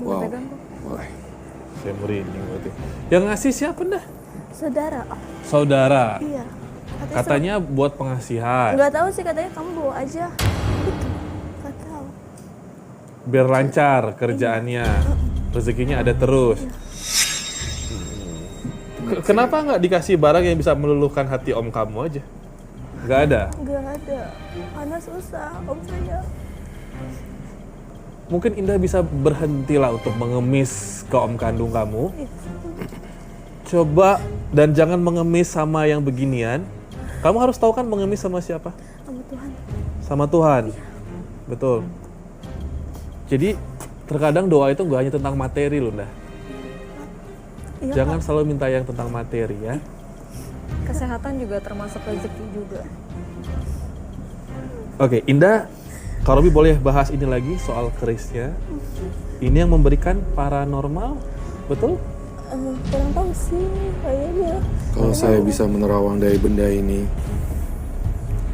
Wow. Pegang kok. Boleh. Saya merinding berarti. Yang ngasih siapa dah? Saudara. Saudara. Iya. Katanya buat pengasihan. Nggak tahu sih, katanya kamu bawa aja. Gitu. Nggak tahu. Biar lancar kerjaannya. Rezekinya ada terus. Kenapa nggak dikasih barang yang bisa meluluhkan hati om kamu aja? Nggak ada? Nggak ada. Karena susah om saya. Mungkin Indah bisa berhentilah untuk mengemis ke om kandung kamu. Coba dan jangan mengemis sama yang beginian. Kamu harus tahu kan mengemis sama siapa? Sama Tuhan. Sama Tuhan. Betul. Jadi terkadang doa itu nggak hanya tentang materi loh, Ndah. Iya, Jangan selalu minta yang tentang materi ya. Kesehatan juga termasuk rezeki juga. Oke, Indah, Kak Robi boleh bahas ini lagi soal kerisnya. Ini yang memberikan paranormal, betul? Kurang tahu sih kayaknya. Kalau saya bisa menerawang dari benda ini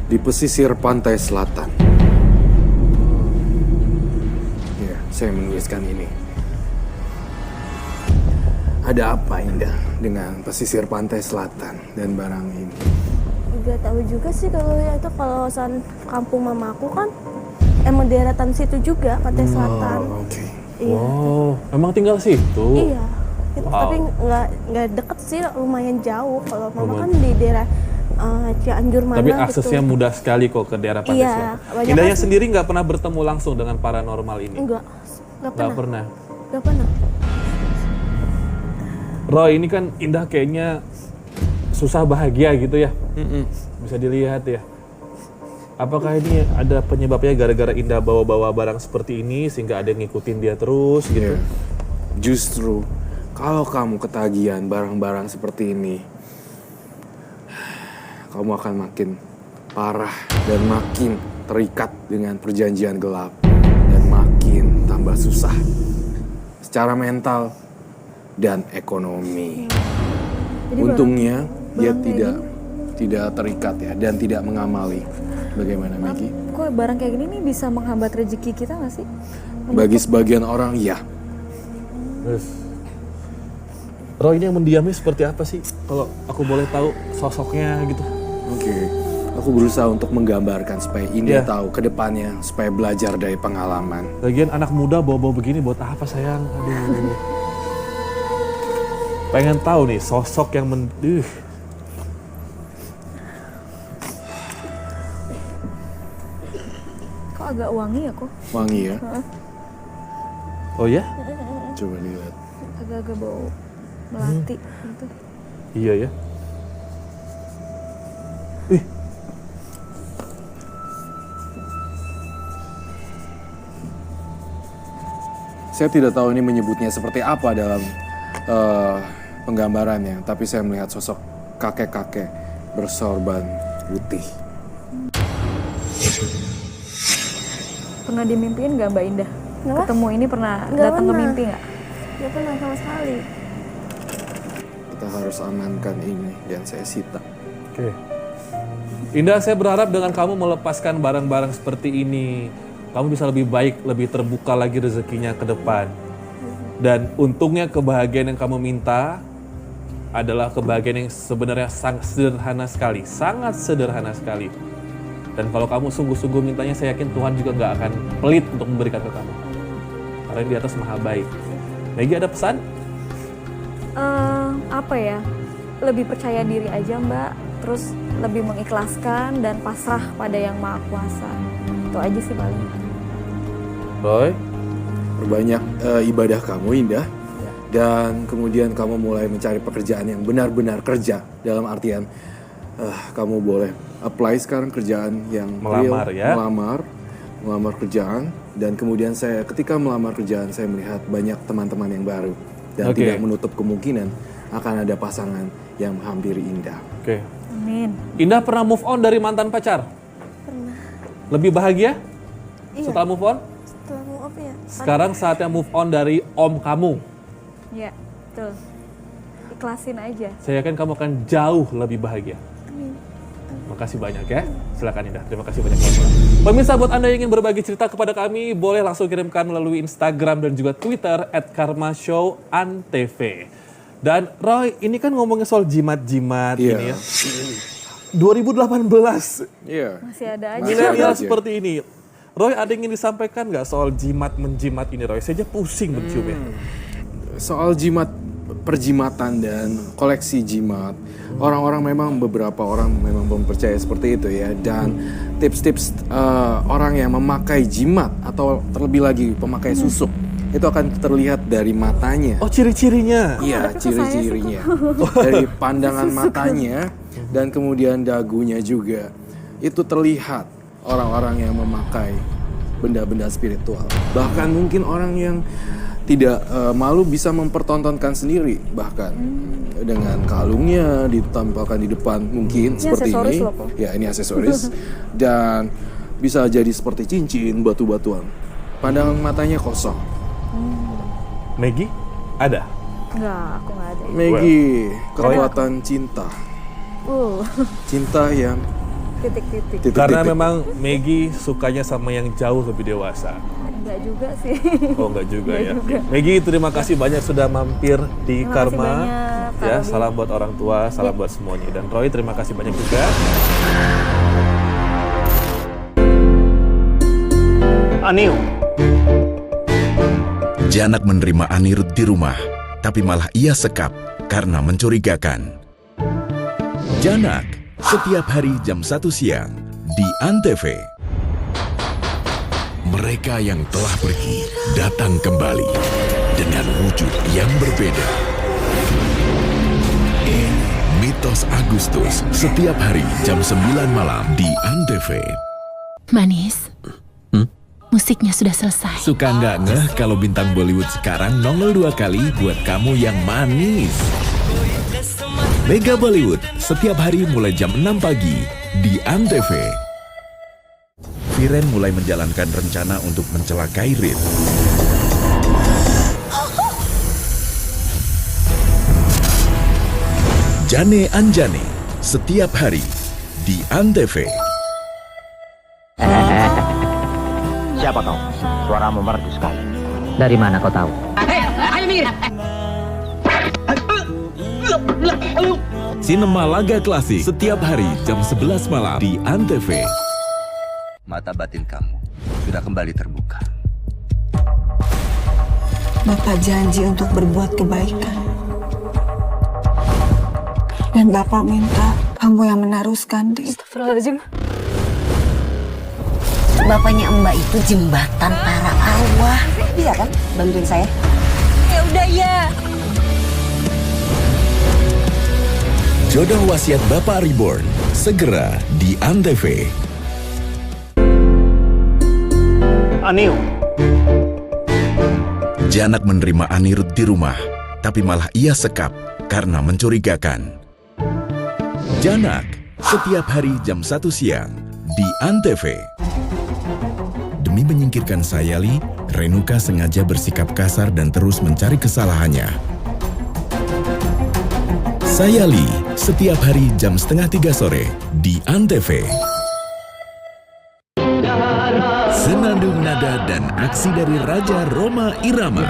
di pesisir pantai selatan. Ya, saya menuliskan ini. Ada apa Indah dengan pesisir pantai selatan dan barang ini? Nggak tahu juga sih kalau ya itu kawasan kampung mamaku kan emang daeratan situ juga pantai selatan. Oh, oke. Iya. Wow, emang tinggal situ? Iya. Itu, Wow. tapi nggak deket sih, lumayan jauh. Kalau mama Lumayan. kan di daerah Cianjur mana Tapi gitu. aksesnya mudah sekali kok ke daerah pantai Iya, selatan. banyak Indahnya akses. sendiri nggak pernah bertemu langsung dengan paranormal ini? Nggak Nggak pernah. pernah. Nggak pernah. Roy, ini kan Indah kayaknya susah bahagia gitu ya. Bisa dilihat ya. Apakah ini ada penyebabnya gara-gara Indah bawa-bawa barang seperti ini sehingga ada yang ngikutin dia terus gitu? Ya. Justru kalau kamu ketagihan barang-barang seperti ini, kamu akan makin parah dan makin terikat dengan perjanjian gelap dan makin tambah susah secara mental dan ekonomi. Jadi Untungnya dia barang tidak terikat ya dan tidak mengamali. Bagaimana Maggie? Kok barang kayak gini nih bisa menghambat rezeki kita nggak sih? Bagi sebagian orang ya. Terus, Roy ini yang mendiamnya seperti apa sih? Kalau aku boleh tahu sosoknya gitu. Oke. Aku berusaha untuk menggambarkan supaya Indah Iya. tahu ke depannya supaya belajar dari pengalaman. Lagian anak muda bawa-bawa begini buat apa sayang? Aduh. Pengen tahu nih sosok yang Kok agak wangi ya kok? Wangi ya. Oh ya? Coba lihat. Agak-agak bau melati gitu. Iya ya. Ih. Saya tidak tahu ini menyebutnya seperti apa dalam penggambarannya, tapi saya melihat sosok kakek-kakek bersorban putih. Pernah dimimpiin nggak Mbak Indah? Kenapa? Ketemu ini pernah Nggak datang ke pernah. mimpi nggak? Nggak pernah sama sekali. Kita harus amankan ini dan saya sita. Oke. Indah, saya berharap dengan kamu melepaskan barang-barang seperti ini, kamu bisa lebih baik, lebih terbuka lagi rezekinya ke depan. Dan untungnya kebahagiaan yang kamu minta adalah kebahagiaan yang sebenarnya sangat sederhana sekali, sangat sederhana sekali. Dan kalau kamu sungguh-sungguh mintanya, saya yakin Tuhan juga nggak akan pelit untuk memberikan ke kamu. Karena di atas maha baik. Maggie ada pesan? Apa ya? Lebih percaya diri aja Mbak, terus lebih mengikhlaskan dan pasrah pada yang Maha Kuasa. Itu aja sih paling. Roy? Perbanyak ibadah kamu Indah. Dan kemudian kamu mulai mencari pekerjaan yang benar-benar kerja. Dalam artian kamu boleh apply sekarang kerjaan yang Melamar real, ya. melamar kerjaan. Dan kemudian ketika melamar kerjaan saya melihat banyak teman-teman yang baru. Dan Oke. tidak menutup kemungkinan akan ada pasangan yang menghampiri Indah. Oke. Amin. Indah pernah move on dari mantan pacar? Pernah. Lebih bahagia Iya. setelah move on? Setelah mau apa ya? Sekarang saatnya move on dari om kamu. Ya, betul. Ikhlasin aja. Saya yakin kamu akan jauh lebih bahagia. Amin. Terima kasih banyak ya. Silakan Indah. Terima kasih banyak. Pemirsa, buat Anda yang ingin berbagi cerita kepada kami, boleh langsung kirimkan melalui Instagram dan juga Twitter @karmashowantv. Dan Roy, ini kan ngomongin soal jimat-jimat ini ya. 2018. Iya. Masih ada aja. Milenial aja. seperti ini. Roy, ada yang ingin disampaikan nggak soal jimat-menjimat ini, Roy? Saya aja pusing menciumnya. Soal jimat, perjimatan dan koleksi jimat, beberapa orang memang belum percaya seperti itu ya. Dan tips-tips orang yang memakai jimat atau terlebih lagi pemakai susuk itu akan terlihat dari matanya. Oh, ciri-cirinya. Iya, ciri-cirinya. Dari pandangan matanya dan kemudian dagunya juga. Itu terlihat orang-orang yang memakai benda-benda spiritual. Bahkan mungkin orang yang tidak malu bisa mempertontonkan sendiri, bahkan dengan kalungnya ditampilkan di depan mungkin seperti aksesoris ini. loh, Ko. Ya, ini aksesoris dan bisa jadi seperti cincin, batu-batuan. Pandangan matanya kosong. Maggie, ada? Enggak, aku nggak ada. Maggie, kekuatan cinta. Cinta yang Titik-titik. titik-titik. Karena memang Maggie sukanya sama yang jauh lebih dewasa. Enggak juga sih. Oh, enggak juga ya. Enggak juga. Maggie, terima kasih banyak sudah mampir di Terima kasih Karma. banyak, Kak Ya, Robi. salam buat orang tua, salam buat semuanya. Dan Roy, terima kasih banyak juga. Anil. Janak menerima Anirudh di rumah, tapi malah ia sekap karena mencurigakan. Janak, setiap hari jam 1 siang di ANTV. Mereka yang telah pergi datang kembali dengan wujud yang berbeda. Mitos Agustus, setiap hari jam 9 malam di ANTV. Manis, musiknya sudah selesai. Suka nggak ngeh kalau bintang Bollywood sekarang nongol 2 kali buat kamu yang manis? Mega Bollywood setiap hari mulai jam 6 pagi di ANTV. Viren mulai menjalankan rencana untuk mencelakai Rit. Jane Anjane setiap hari di ANTV. Siapa kau? Suaramu merdu sekali. Dari mana kau tahu? Sinema Laga Klasik setiap hari jam 11 malam di ANTV. Mata batin kamu sudah kembali terbuka. Bapak janji untuk berbuat kebaikan. Dan Bapak minta kamu yang meneruskan, Dik. Astagfirullahaladzim. Bapaknya Mbak itu jembatan para arwah. Bisa kan bantuin saya? Ya udah ya. Jodoh Wasiat Bapak Reborn segera di ANTV. Anil. Janak menerima Anirudh di rumah, tapi malah ia sekap karena mencurigakan. Janak, setiap hari jam 1 siang di ANTV. Demi menyingkirkan Sayali, Renuka sengaja bersikap kasar dan terus mencari kesalahannya. Sayali, setiap hari jam 2:30 sore di ANTV. Senandung nada dan aksi dari Raja Roma Irama.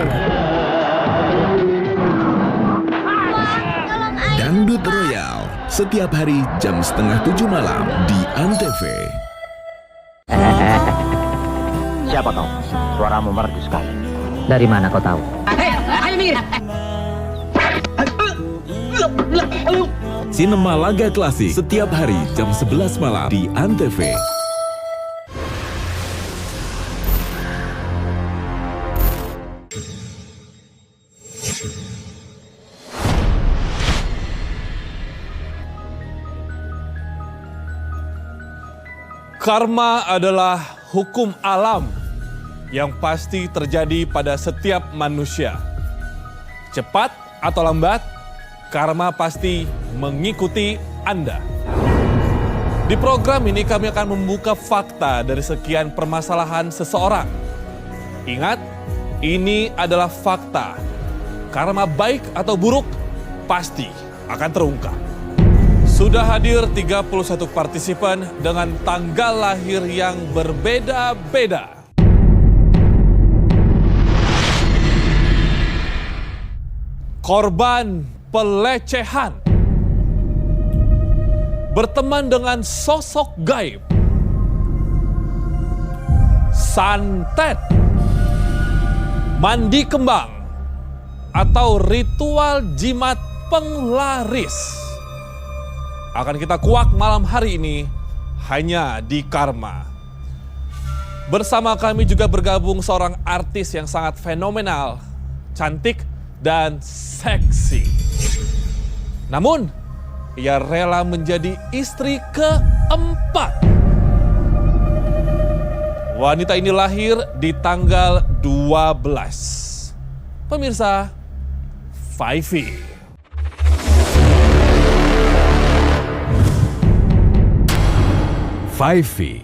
Dangdut Royal, setiap hari jam 6:30 malam di ANTV. Siapa kau? Suaramu merdu sekali. Dari mana kau tahu? Sinema Laga Klasik setiap hari jam 11 malam di ANTV. Karma adalah hukum alam yang pasti terjadi pada setiap manusia. Cepat atau lambat, karma pasti mengikuti Anda. Di program ini kami akan membuka fakta dari sekian permasalahan seseorang. Ingat, ini adalah fakta. Karma baik atau buruk pasti akan terungkap. Sudah hadir 31 partisipan dengan tanggal lahir yang berbeda-beda. Korban pelecehan. Berteman dengan sosok gaib. Santet. Mandi kembang. Atau ritual jimat penglaris. Akan kita kuak malam hari ini hanya di Karma. Bersama kami juga bergabung seorang artis yang sangat fenomenal, cantik, dan seksi. Namun, ia rela menjadi istri keempat. Wanita ini lahir di tanggal 12. Pemirsa, Five. Five,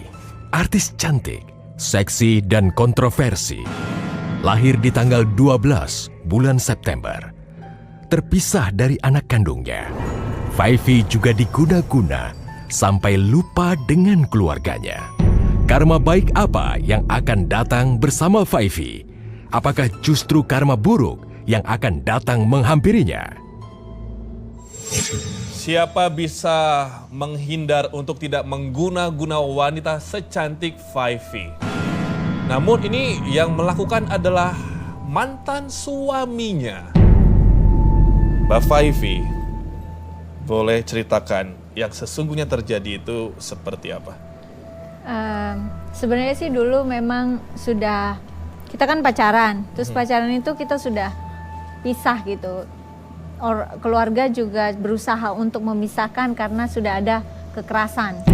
artis cantik, seksi, dan kontroversi. Lahir di tanggal 12 bulan September. Terpisah dari anak kandungnya. Five juga diguna-guna sampai lupa dengan keluarganya. Karma baik apa yang akan datang bersama Five? Apakah justru karma buruk yang akan datang menghampirinya? Siapa bisa menghindar untuk tidak mengguna-guna wanita secantik Five? Namun ini yang melakukan adalah mantan suaminya. Mbak Five, boleh ceritakan yang sesungguhnya terjadi itu seperti apa? Sebenarnya sih dulu memang sudah, kita kan pacaran, terus pacaran itu kita sudah pisah gitu. Keluarga juga berusaha untuk memisahkan karena sudah ada kekerasan.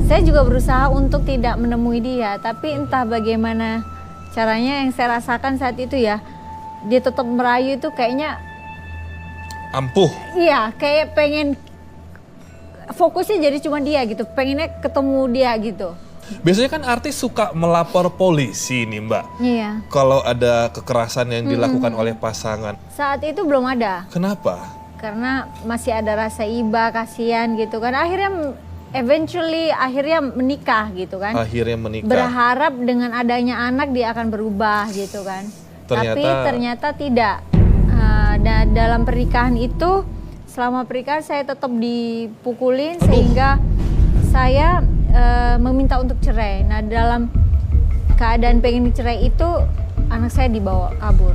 Saya juga berusaha untuk tidak menemui dia, tapi entah bagaimana caranya yang saya rasakan saat itu ya, dia tetap merayu itu kayaknya ampuh. Iya, kayak pengen fokusnya jadi cuma dia gitu, pengennya ketemu dia gitu. Biasanya kan artis suka melapor polisi nih Mbak. Iya. Kalau ada kekerasan yang dilakukan oleh pasangan. Saat itu belum ada. Kenapa? Karena masih ada rasa iba, kasihan gitu kan. Akhirnya akhirnya menikah gitu kan. Akhirnya menikah. Berharap dengan adanya anak dia akan berubah gitu kan. Tapi ternyata tidak. Dan dalam pernikahan itu, selama pernikahan saya tetap dipukulin. Sehingga saya meminta untuk cerai. Nah, dalam keadaan pengen dicerai itu anak saya dibawa kabur.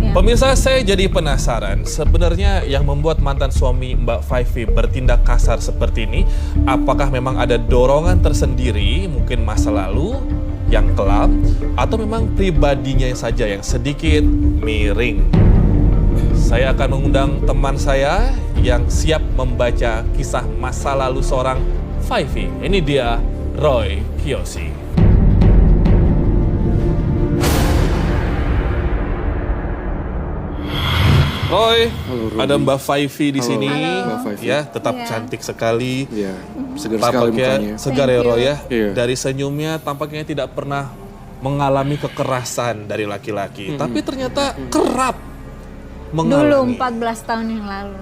Ya. Pemirsa, saya jadi penasaran. Sebenarnya yang membuat mantan suami Mbak Five bertindak kasar seperti ini, apakah memang ada dorongan tersendiri, mungkin masa lalu yang kelam, atau memang pribadinya saja yang sedikit miring? Saya akan mengundang teman saya yang siap membaca kisah masa lalu seorang Five. Ini dia Roy Kiyoshi. Roy, ada Mbak Five di sini. Ya, tetap cantik sekali. Iya, segar sekali mukanya. Segar ya Roy ya. Dari senyumnya tampaknya tidak pernah mengalami kekerasan dari laki-laki, tapi ternyata kerap mengalami. Dulu 14 tahun yang lalu.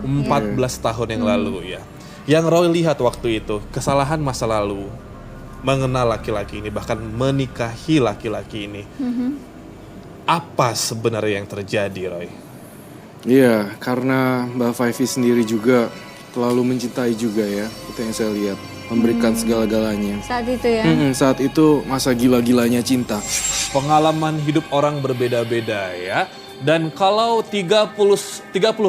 14 tahun yang lalu ya. Yang Roy lihat waktu itu, kesalahan masa lalu, mengenal laki-laki ini, bahkan menikahi laki-laki ini. Apa sebenarnya yang terjadi, Roy? Iya, karena Mbak Five sendiri juga terlalu mencintai juga ya, itu yang saya lihat. Memberikan segala-galanya. Saat itu ya? Saat itu masa gila-gilanya cinta. Pengalaman hidup orang berbeda-beda ya. Dan kalau 30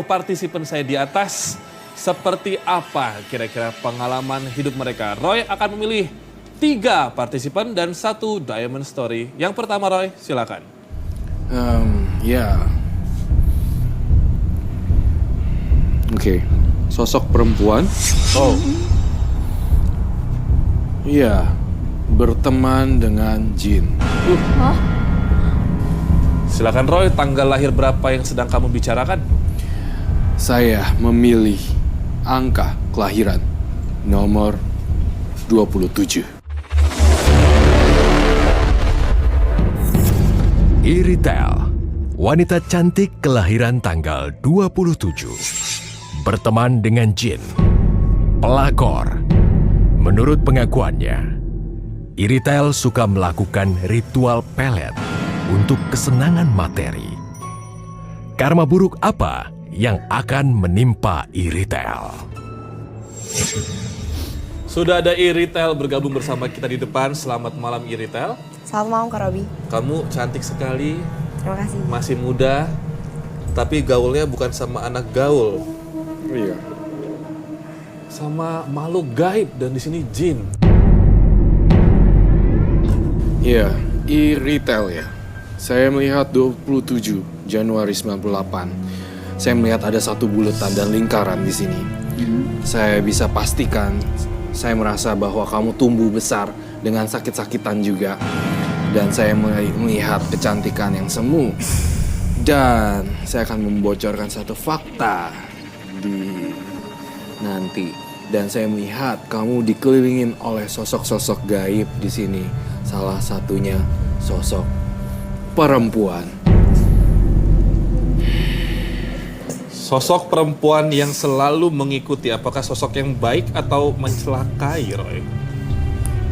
partisipan saya di atas, seperti apa kira-kira pengalaman hidup mereka? Roy akan memilih 3 partisipan dan 1 diamond story. Yang pertama Roy, silakan. Oke, sosok perempuan. Iya, berteman dengan jin. Silakan Roy, tanggal lahir berapa yang sedang kamu bicarakan? Saya memilih angka kelahiran nomor 27. Iritel, wanita cantik kelahiran tanggal 27. Berteman dengan jin. pelakor. Menurut pengakuannya, Iritel suka melakukan ritual pelet untuk kesenangan materi. Karma buruk apa yang akan menimpa Iritel? Sudah ada Iritel bergabung bersama kita di depan. Selamat malam Iritel. Selamat malam Kak Robi. Kamu cantik sekali. Terima kasih. Masih muda, tapi gaulnya bukan sama anak gaul. Iya. Sama makhluk gaib dan di sini jin. Iya, Iritel ya. Saya melihat 27 Januari 98. Saya melihat ada satu bulatan dan lingkaran di sini. Saya bisa pastikan, saya merasa bahwa kamu tumbuh besar dengan sakit-sakitan juga. Dan saya melihat kecantikan yang semu. Dan saya akan membocorkan satu fakta di nanti. Dan saya melihat kamu dikelilingin oleh sosok-sosok gaib di sini. Salah satunya sosok perempuan. Sosok perempuan yang selalu mengikuti, apakah sosok yang baik atau mencelakai, Roy?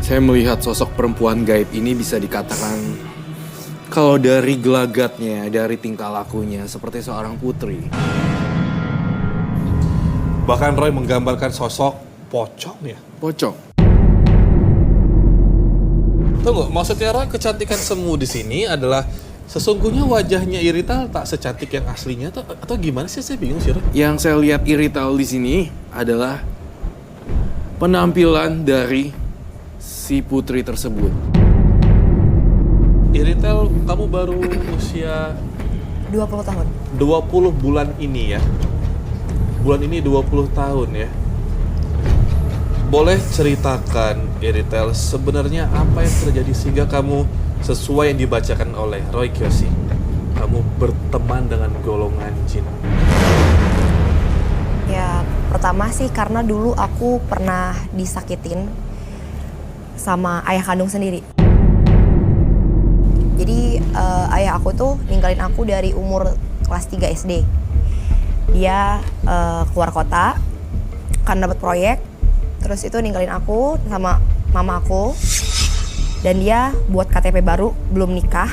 Saya melihat sosok perempuan gaib ini bisa dikatakan kalau dari gelagatnya, dari tingkah lakunya seperti seorang putri. Bahkan Roy menggambarkan sosok pocong ya? Pocong. Tunggu, maksudnya Roy kecantikan semu di sini adalah sesungguhnya wajahnya Iritel tak secantik yang aslinya atau gimana sih, saya bingung sih Roy. Yang saya lihat Iritel di sini adalah penampilan dari si putri tersebut. Iritel, kamu baru usia 20 tahun. 20 bulan ini ya. Bulan ini 20 tahun ya. Boleh ceritakan Iritel sebenarnya apa yang terjadi sehingga kamu sesuai yang dibacakan oleh Roy Kiyoshi, kamu berteman dengan golongan jin? Ya, pertama sih karena dulu aku pernah disakitin sama ayah kandung sendiri. Jadi ayah aku tuh ninggalin aku dari umur kelas 3 SD. Dia keluar kota karena dapat proyek, terus itu ninggalin aku sama mama aku. Dan dia buat KTP baru, belum nikah.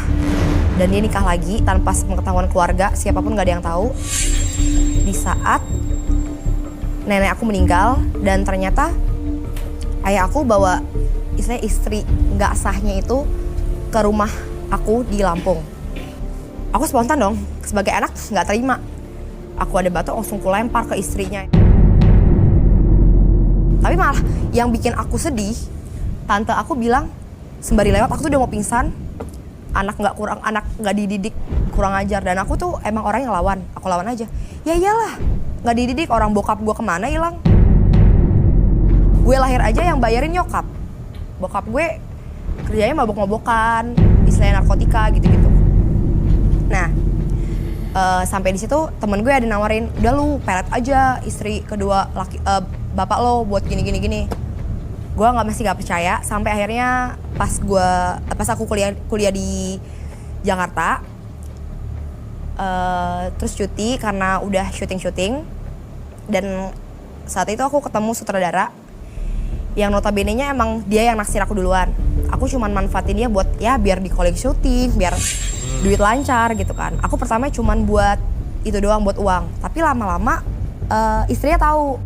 Dan dia nikah lagi tanpa pengetahuan keluarga, siapapun gak ada yang tahu. Di saat nenek aku meninggal, dan ternyata ayah aku bawa istri gak sahnya itu ke rumah aku di Lampung. Aku spontan dong, sebagai anak gak terima. Aku ada batu langsung kulempar ke istrinya. Tapi malah yang bikin aku sedih, tante aku bilang, sembari lewat aku tuh udah mau pingsan, anak nggak dididik, kurang ajar. Dan aku tuh emang orang yang lawan, aku lawan aja. Ya iyalah, nggak dididik, orang bokap gue kemana hilang. Gue lahir aja yang bayarin nyokap, bokap gue kerjanya mabok-mabokan, istilahnya narkotika gitu-gitu. Nah, sampai di situ temen gue ada nawarin, udah lu pelet aja istri kedua bapak lo buat gini. Gue masih nggak percaya sampai akhirnya pas aku kuliah di Jakarta, terus cuti karena udah syuting, dan saat itu aku ketemu sutradara yang notabene-nya emang dia yang naksir aku duluan. Aku cuman manfaatin dia buat ya biar di calling syuting, biar duit lancar gitu kan. Aku pertama cuman buat itu doang, buat uang. Tapi lama-lama istrinya tahu.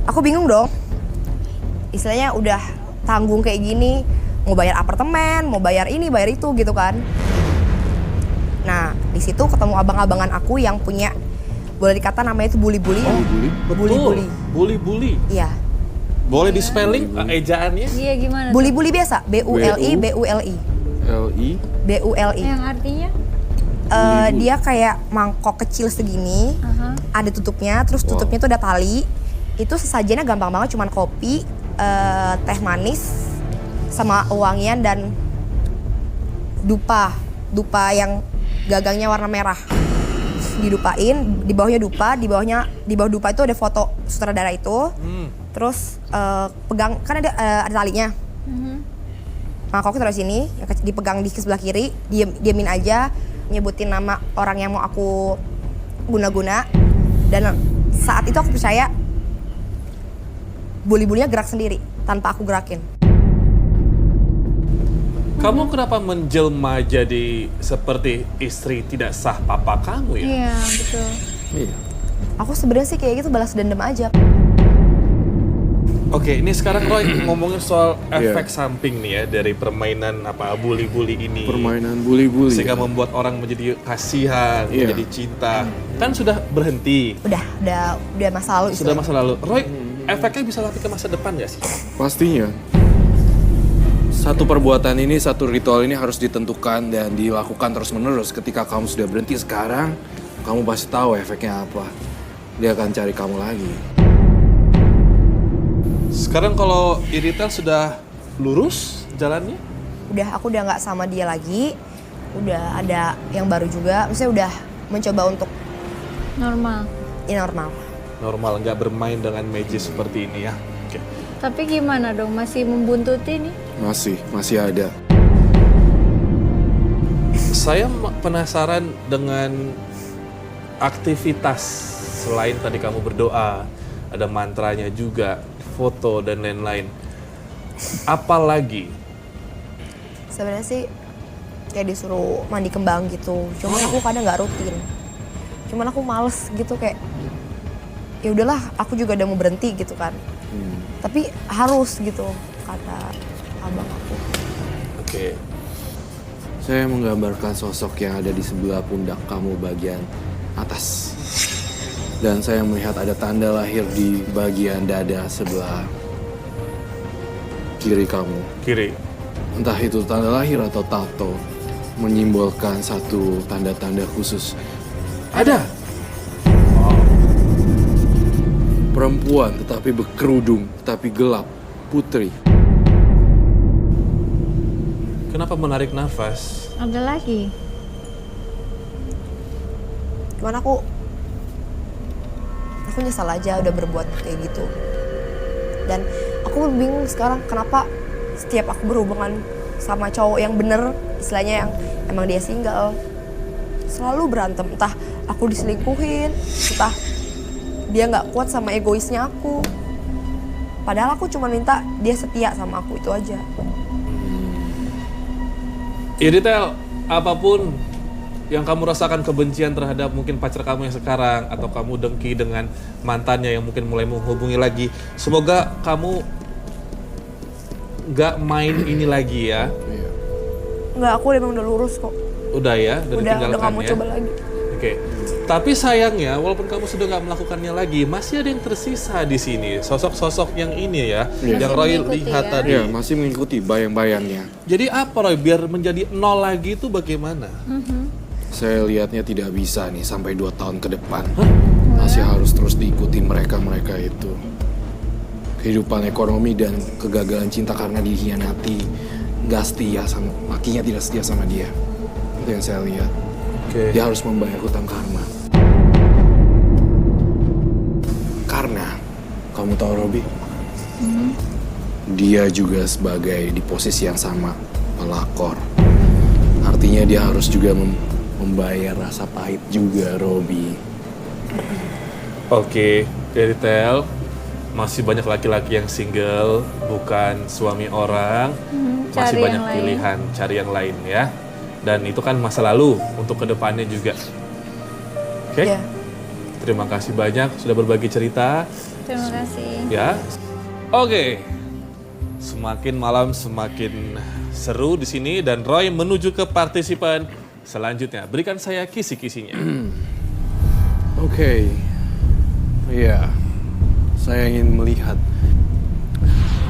Aku bingung dong, istilahnya udah tanggung kayak gini, mau bayar apartemen, mau bayar ini, bayar itu gitu kan. Nah, di situ ketemu abang-abangan aku yang punya, boleh dikata namanya itu bully-bully. Oh, bully? Bully-bully? Iya. Boleh di spelling ejaannya? Iya, gimana? Bully-bully biasa, B-U-L-I, B-U-L-I. L-I? B-U-L-I. Yang artinya? Dia kayak mangkok kecil segini, ada tutupnya, terus tutupnya tuh ada tali. Itu sesajennya gampang banget, cuman kopi, teh manis, sama wangian dan dupa yang gagangnya warna merah. Didupain, di bawahnya dupa, di bawah dupa itu ada foto sutradara itu. Terus pegang, kan ada talinya. Mangkoknya taruh sini, dipegang di sebelah kiri, diamin aja, nyebutin nama orang yang mau aku guna-guna, dan saat itu aku percaya bully-bulinya gerak sendiri tanpa aku gerakin. Kamu kenapa menjelma jadi seperti istri tidak sah papa kamu ya? Iya, betul. Iya. Aku sebenarnya sih kayak gitu balas dendam aja. Oke, ini sekarang Roy ngomongin soal efek samping nih ya dari permainan bully-bully ini. Permainan bully-bully. Sehingga membuat orang menjadi kasihan, menjadi cinta. Kan sudah berhenti. Udah masa lalu. Sudah masa lalu. Roy, efeknya bisa sampai ke masa depan nggak sih? Pastinya. Satu perbuatan ini, satu ritual ini harus ditentukan dan dilakukan terus-menerus. Ketika kamu sudah berhenti sekarang, kamu pasti tahu efeknya apa. Dia akan cari kamu lagi. Sekarang kalau Iritel sudah lurus jalannya? Aku udah nggak sama dia lagi. Udah ada yang baru juga. Maksudnya udah mencoba untuk Normal. ya normal. Normal, nggak bermain dengan magic seperti ini ya. Oke. Tapi gimana dong, masih membuntuti nih? Masih ada. Saya penasaran dengan aktivitas selain tadi kamu berdoa, ada mantranya juga, foto dan lain-lain. Apalagi? Sebenarnya sih kayak disuruh mandi kembang gitu. Cuman aku kadang nggak rutin. Cuman aku males gitu kayak ya udahlah, aku juga udah mau berhenti gitu kan. Tapi harus gitu kata abang aku. Oke. Saya menggambarkan sosok yang ada di sebelah pundak kamu bagian atas. Dan saya melihat ada tanda lahir di bagian dada sebelah kiri kamu. Kiri. Entah itu tanda lahir atau tato, menyimbolkan satu tanda-tanda khusus. Ada? Perempuan tetapi berkerudung, tetapi gelap, putri. Kenapa menarik nafas? Ada lagi. Cuman aku nyesal aja udah berbuat kayak gitu. Dan aku bingung sekarang kenapa setiap aku berhubungan sama cowok yang bener, istilahnya yang emang dia single, selalu berantem. Entah aku diselingkuhin, entah dia nggak kuat sama egoisnya aku. Padahal aku cuma minta dia setia sama aku, itu aja. Iritel, apapun yang kamu rasakan kebencian terhadap mungkin pacar kamu yang sekarang, atau kamu dengki dengan mantannya yang mungkin mulai menghubungi lagi, semoga kamu nggak main ini lagi ya. Nggak, aku emang udah lurus kok. Udah ya, udah nggak mau coba lagi. Oke. Tapi sayangnya, walaupun kamu sudah nggak melakukannya lagi, masih ada yang tersisa di sini. Sosok-sosok yang ini ya, yang Roy lihat tadi. Iya, masih mengikuti bayang-bayangnya. Jadi apa Roy, biar menjadi nol lagi itu bagaimana? Saya lihatnya tidak bisa nih sampai 2 tahun ke depan. Masih harus terus diikuti mereka itu. Kehidupan ekonomi dan kegagalan cinta karena dikhianati. Gak setia sama, lakinya tidak setia sama dia. Itu yang saya lihat. Dia harus membayar hutang karma. Karena, kamu tahu Robi? Dia juga sebagai di posisi yang sama, pelakor. Artinya dia harus juga membayar rasa pahit juga, Robi. Oke, Iritel, masih banyak laki-laki yang single, bukan suami orang. Masih banyak pilihan, cari yang lain ya. Dan itu kan masa lalu, untuk kedepannya juga. Oke? Yeah. Terima kasih banyak sudah berbagi cerita. Terima kasih. Ya. Oke. Semakin malam semakin seru di sini dan Roy menuju ke partisipan selanjutnya. Berikan saya kisi-kisinya. Oke. Iya. Saya ingin melihat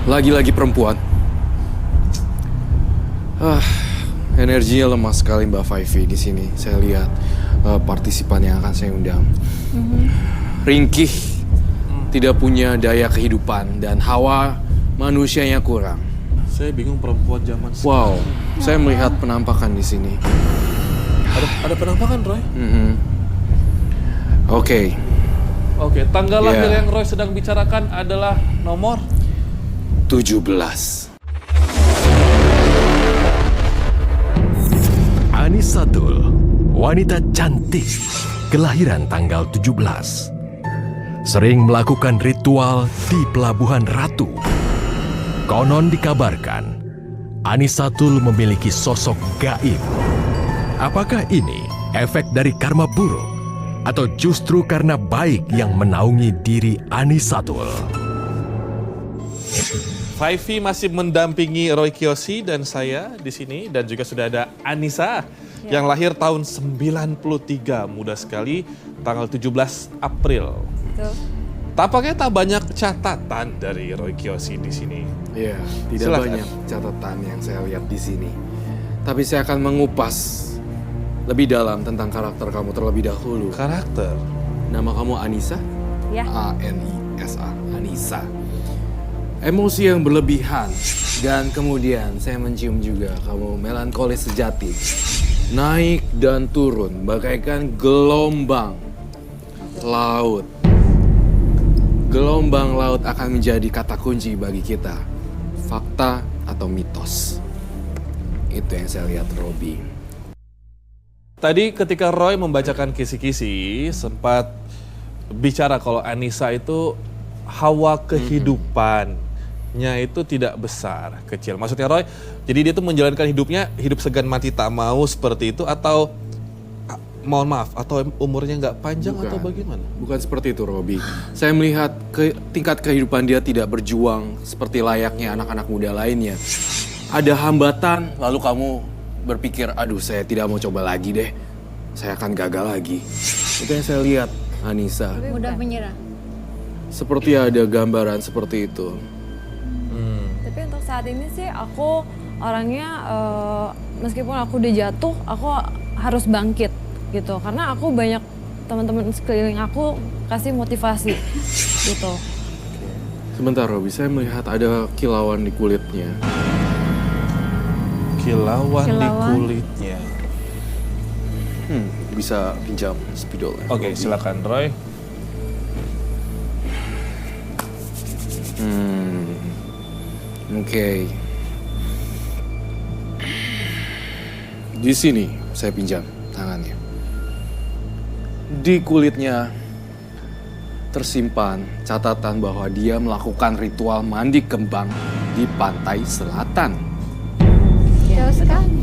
lagi-lagi perempuan. Energinya lemah sekali Mbak Faifi di sini. Saya lihat partisipan yang akan saya undang. Ringkih, tidak punya daya kehidupan dan hawa manusianya kurang. Saya bingung perempuan zaman sekarang. Wow, saya melihat penampakan di sini. Ada penampakan, Roy? Oke, tanggal lahir yang Roy sedang bicarakan adalah nomor 17. Anisatul, wanita cantik, kelahiran tanggal 17. sering melakukan ritual di Pelabuhan Ratu. Konon dikabarkan, Anisatul memiliki sosok gaib. Apakah ini efek dari karma buruk? Atau justru karena baik yang menaungi diri Anisatul? Faifi masih mendampingi Roy Kiyoshi dan saya di sini, dan juga sudah ada Anissa yang lahir tahun 93, muda sekali, tanggal 17 April. Betul. Tampaknya tak banyak catatan dari Roy Kiyoshi di sini. Iya, tidak Silakan. banyak catatan yang saya lihat di sini. Tapi saya akan mengupas lebih dalam tentang karakter kamu terlebih dahulu. Karakter? Nama kamu Anissa? Ya. A-N-I-S-A, Anissa. Emosi yang berlebihan, dan kemudian saya mencium juga kamu melankolis sejati. Naik dan turun bagaikan gelombang laut. Gelombang laut akan menjadi kata kunci bagi kita. Fakta atau mitos. Itu yang saya lihat, Robby. Tadi ketika Roy membacakan kisi-kisi, sempat bicara kalau Anissa itu hawa kehidupannya itu tidak besar, kecil. Maksudnya Roy, jadi dia tuh menjalankan hidupnya, hidup segan mati tak mau seperti itu, atau mohon maaf, atau umurnya nggak panjang atau bagaimana? Bukan seperti itu, Robby. Saya melihat tingkat kehidupan dia tidak berjuang seperti layaknya anak-anak muda lainnya. Ada hambatan, lalu kamu berpikir, aduh saya tidak mau coba lagi deh. Saya akan gagal lagi. Itu yang saya lihat, Anissa. Mudah menyerah. Seperti ada gambaran seperti itu. Tapi untuk saat ini sih aku orangnya meskipun aku udah jatuh, aku harus bangkit gitu. Karena aku banyak teman-teman sekeliling aku kasih motivasi gitu. Sebentar, Robby, saya melihat ada kilauan di kulitnya. Kilauan di kulitnya. Bisa pinjam spidol. Oke, silakan Roy. Oke. Di sini saya pinjam tangannya. Di kulitnya tersimpan catatan bahwa dia melakukan ritual mandi kembang di pantai selatan. Jauh sekali.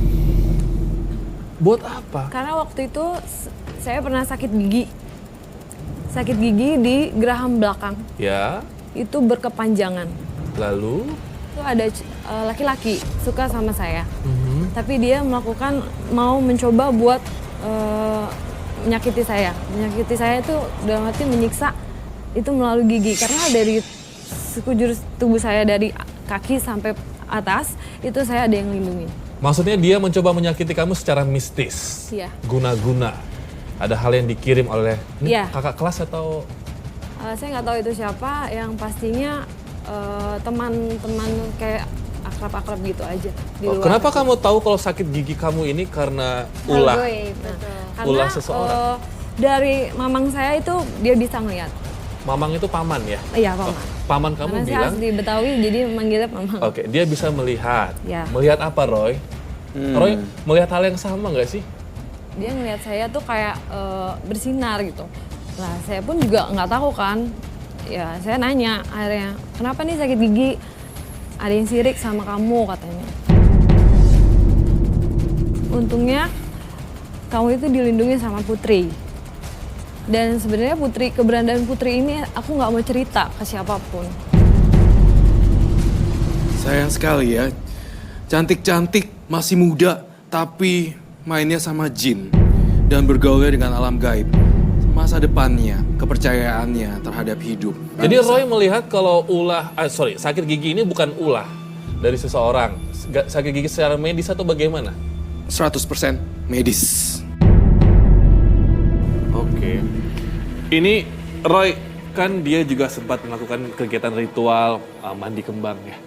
Buat apa? Karena waktu itu saya pernah sakit gigi. Sakit gigi di geraham belakang. Ya. Itu berkepanjangan. Lalu? Itu ada laki-laki suka sama saya. Tapi dia mau mencoba buat menyakiti saya. Menyakiti saya itu dalam arti menyiksa itu melalui gigi. Karena dari sekujur tubuh saya dari kaki sampai atas itu saya ada yang lindungi. Maksudnya dia mencoba menyakiti kamu secara mistis. Iya. Guna-guna. Ada hal yang dikirim oleh kakak kelas atau? Saya nggak tahu itu siapa. Yang pastinya teman-teman kayak akrab-akrab gitu aja di luar. Kenapa kamu tahu kalau sakit gigi kamu ini karena ulah? Ulah seseorang. Dari mamang saya itu dia bisa ngeliat. Mamang itu paman ya? Iya, paman. Paman kamu karena bilang? saya asli Betawi jadi manggilnya mamang. Oke, dia bisa melihat. Ya. Melihat apa, Roy? Roy melihat hal yang sama nggak sih? Dia ngeliat saya tuh kayak bersinar gitu. Nah, saya pun juga nggak tahu kan. Ya, saya nanya akhirnya, kenapa nih sakit gigi? Ada yang sirik sama kamu katanya. Untungnya kamu itu dilindungi sama Putri. Dan sebenarnya keberadaan Putri ini aku nggak mau cerita ke siapapun. Sayang sekali ya, cantik-cantik, masih muda, tapi mainnya sama jin dan bergaulnya dengan alam gaib. Masa depannya, kepercayaannya terhadap hidup. Jadi Roy melihat kalau sakit gigi ini bukan ulah dari seseorang. Sakit gigi secara medis atau bagaimana? 100% medis. Oke. Ini Roy kan dia juga sempat melakukan kegiatan ritual mandi kembang ya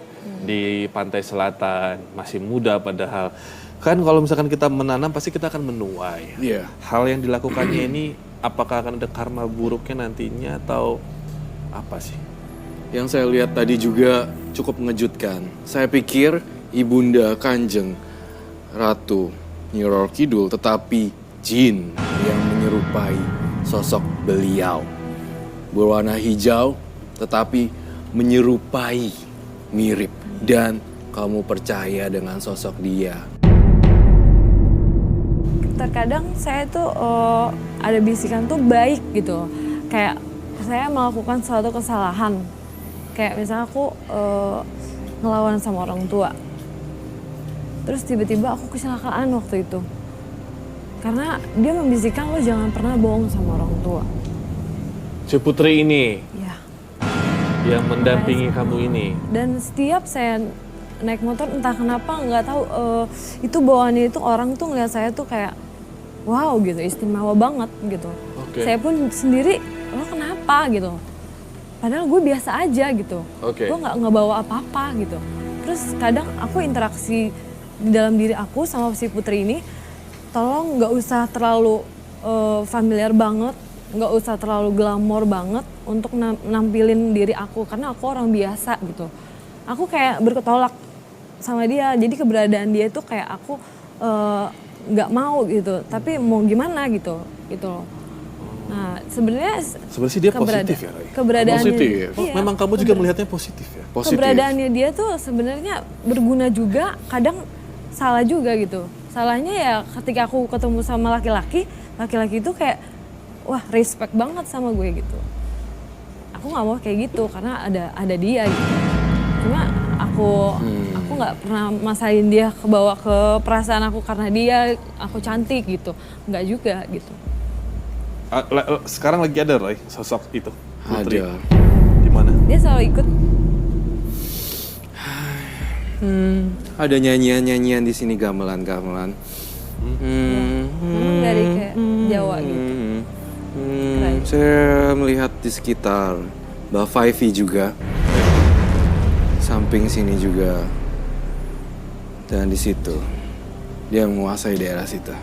di pantai selatan. Masih muda padahal. Kan kalau misalkan kita menanam pasti kita akan menuai. Iya. Hal yang dilakukannya ini apakah akan ada karma buruknya nantinya atau apa sih? Yang saya lihat tadi juga cukup mengejutkan. Saya pikir Ibunda Kanjeng Ratu Nyi Roro Kidul, tetapi jin yang menyerupai sosok beliau. berwarna hijau tetapi menyerupai, mirip, dan kamu percaya dengan sosok dia. Terkadang saya tuh ada bisikan tuh baik gitu, kayak saya melakukan suatu kesalahan, kayak misalnya aku ngelawan sama orang tua, terus tiba-tiba aku kecelakaan waktu itu, karena dia membisikkan lo jangan pernah bohong sama orang tua. Si Putri ini Ya. yang mendampingi kamu ini. Dan setiap saya naik motor entah kenapa nggak tahu itu bawaannya itu orang tuh ngeliat saya tuh kayak wow gitu, istimewa banget gitu. Saya pun sendiri, lo kenapa gitu? Padahal gue biasa aja gitu. Gue nggak bawa apa-apa gitu. Terus kadang aku interaksi di dalam diri aku sama si Putri ini, tolong nggak usah terlalu familiar banget, nggak usah terlalu glamor banget untuk nampilin diri aku, karena aku orang biasa gitu. Aku kayak berketolak sama dia, jadi keberadaan dia itu kayak aku nggak mau gitu, tapi mau gimana gitu loh. Nah sebenarnya sih dia positif ya, Roy? Keberadaannya, positif. Iya, memang kamu juga melihatnya positif ya? Positif. Keberadaannya dia tuh sebenarnya berguna juga, kadang salah juga gitu. Salahnya ya ketika aku ketemu sama laki-laki itu kayak wah respect banget sama gue gitu. Aku nggak mau kayak gitu karena ada dia gitu. Cuma aku nggak pernah masain dia kebawa ke perasaan aku karena dia aku cantik gitu, nggak juga gitu. Sekarang lagi ada Roy sosok itu Putri. Ada. Di mana? Dia selalu ikut. Ada nyanyian-nyanyian di sini, gamelan-gamelan. Memang dari kayak Jawa gitu. Saya melihat di sekitar Mbak Faivi juga, samping sini juga, dan di situ dia menguasai daerah situ.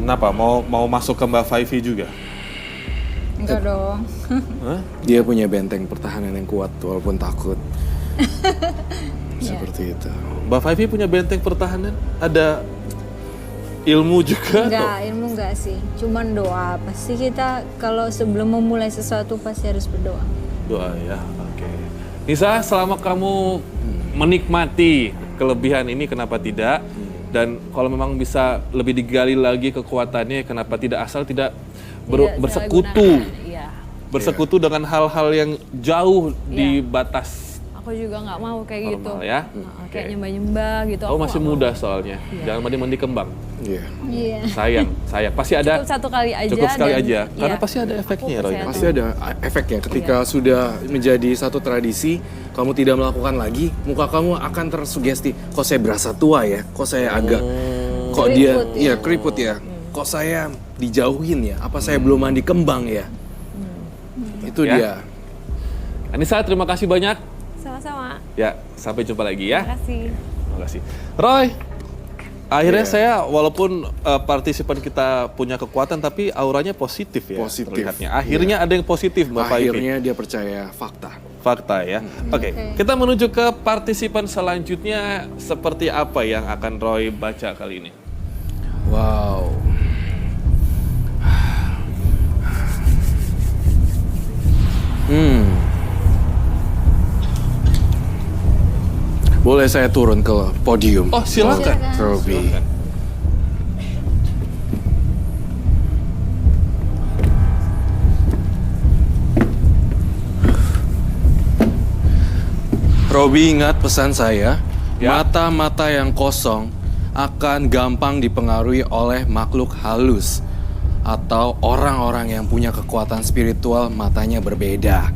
Kenapa? Mau masuk ke Mbak Faivi juga? Enggak dong. Dia punya benteng pertahanan yang kuat walaupun takut. Seperti itu. Mbak Faivi punya benteng pertahanan? Ada ilmu juga? Enggak, ilmu enggak sih. Cuman doa. Pasti kita kalau sebelum memulai sesuatu pasti harus berdoa. Doa ya, oke. Nisa, selama kamu menikmati kelebihan ini, kenapa tidak? Dan kalau memang bisa lebih digali lagi kekuatannya, kenapa tidak asal tidak bersekutu? Bersekutu dengan hal-hal yang jauh di batas. Aku juga nggak mau kayak normal, gitu. Ya? Kayak nyembah-nyembah gitu. Kamu masih muda soalnya, jangan mandi-mandi kembang. Iya. Sayang. Pasti ada. Cukup satu kali aja. Cukup sekali dan, aja. Karena iya, pasti ada efeknya, Roy. Pasti ada efeknya ketika sudah menjadi satu tradisi, kamu tidak melakukan lagi, muka kamu akan tersugesti. Kok saya berasa tua ya? Kok saya agak, kok keriput dia, ya? iya keriput ya? Kok saya dijauhin ya? Apa saya belum mandi kembang ya? Itu dia. Anissa, terima kasih banyak. Sama-sama. Ya, sampai jumpa lagi ya. Terima kasih. Terima kasih. Roy, akhirnya saya walaupun partisipan kita punya kekuatan tapi auranya positif ya. Positif. Terlihatnya. Akhirnya ada yang positif Mbak Faivi. Akhirnya dia percaya fakta. Fakta ya. Oke, kita menuju ke partisipan selanjutnya. Seperti apa yang akan Roy baca kali ini? Wow. Boleh saya turun ke podium? Oh, silakan. Robi. Robi, ingat pesan saya, mata-mata yang kosong akan gampang dipengaruhi oleh makhluk halus atau orang-orang yang punya kekuatan spiritual, matanya berbeda.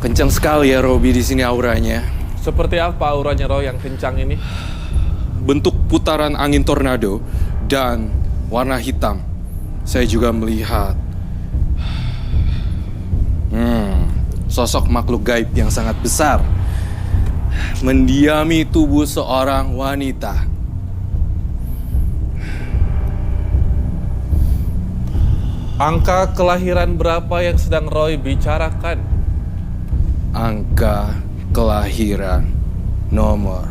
Kencang sekali ya Robi di sini auranya. Seperti apa auranya Roy yang kencang ini? Bentuk putaran angin tornado dan warna hitam. Saya juga melihat sosok makhluk gaib yang sangat besar mendiami tubuh seorang wanita. Angka kelahiran berapa yang sedang Roy bicarakan? Angka kelahiran nomor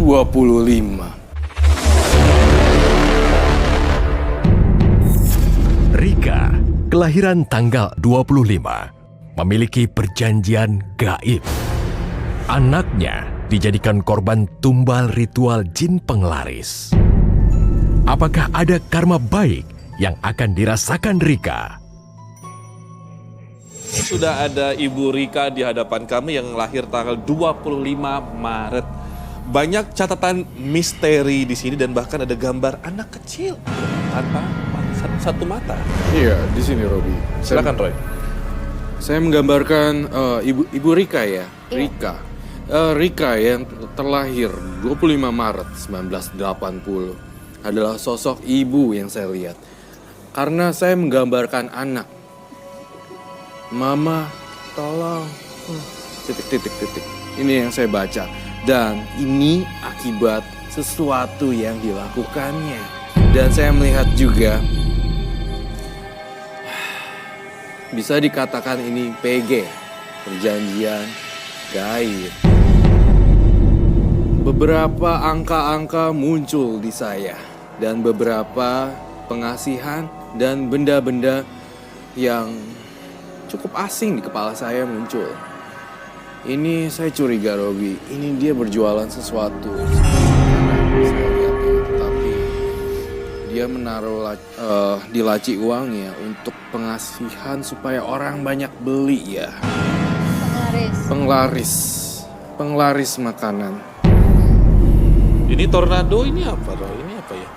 25. Rika, kelahiran tanggal 25, memiliki perjanjian gaib. Anaknya dijadikan korban tumbal ritual jin penglaris. Apakah ada karma baik yang akan dirasakan Rika? Sudah ada Ibu Rika di hadapan kami yang lahir tanggal 25 Maret. Banyak catatan misteri di sini dan bahkan ada gambar anak kecil tanpa satu mata. Iya, di sini Robi. Silakan Roy. Saya menggambarkan Ibu Rika ya. Rika. Rika yang terlahir 25 Maret 1980 adalah sosok ibu yang saya lihat. Karena saya menggambarkan anak. Mama, tolong. Titik. Ini yang saya baca. Dan ini akibat sesuatu yang dilakukannya. Dan saya melihat juga, bisa dikatakan ini PG, perjanjian gaib. Beberapa angka-angka muncul di saya. Dan beberapa pengasihan dan benda-benda yang cukup asing di kepala saya muncul. Ini saya curiga Robi, ini dia berjualan sesuatu. Saya lihat, tetapi dia menaruh di laci uangnya untuk pengasihan supaya orang banyak beli ya. Penglaris makanan. Ini tornado ini apa Roy? Ini apa ya?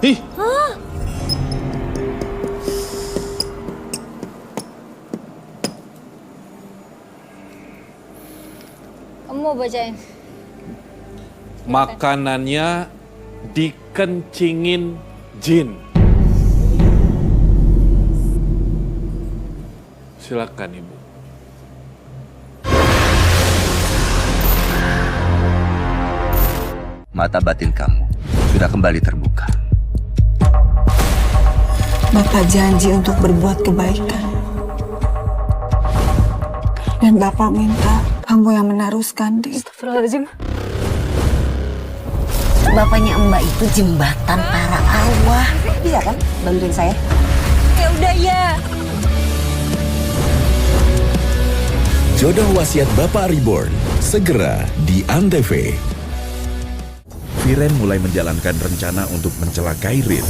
Ih. Kamu bacain. Makanannya dikencingin jin. Silakan Ibu. Mata batin kamu sudah kembali terbuka. Bapak janji untuk berbuat kebaikan. Dan Bapak minta kamu yang meneruskan, Dik. Astagfirullahaladzim. Bapaknya Mbak itu jembatan para arwah. Bisa kan bantuin saya? Ya udah ya. Jodoh Wasiat Bapak Reborn, segera di ANTV. Viren mulai menjalankan rencana untuk mencelakai Rin.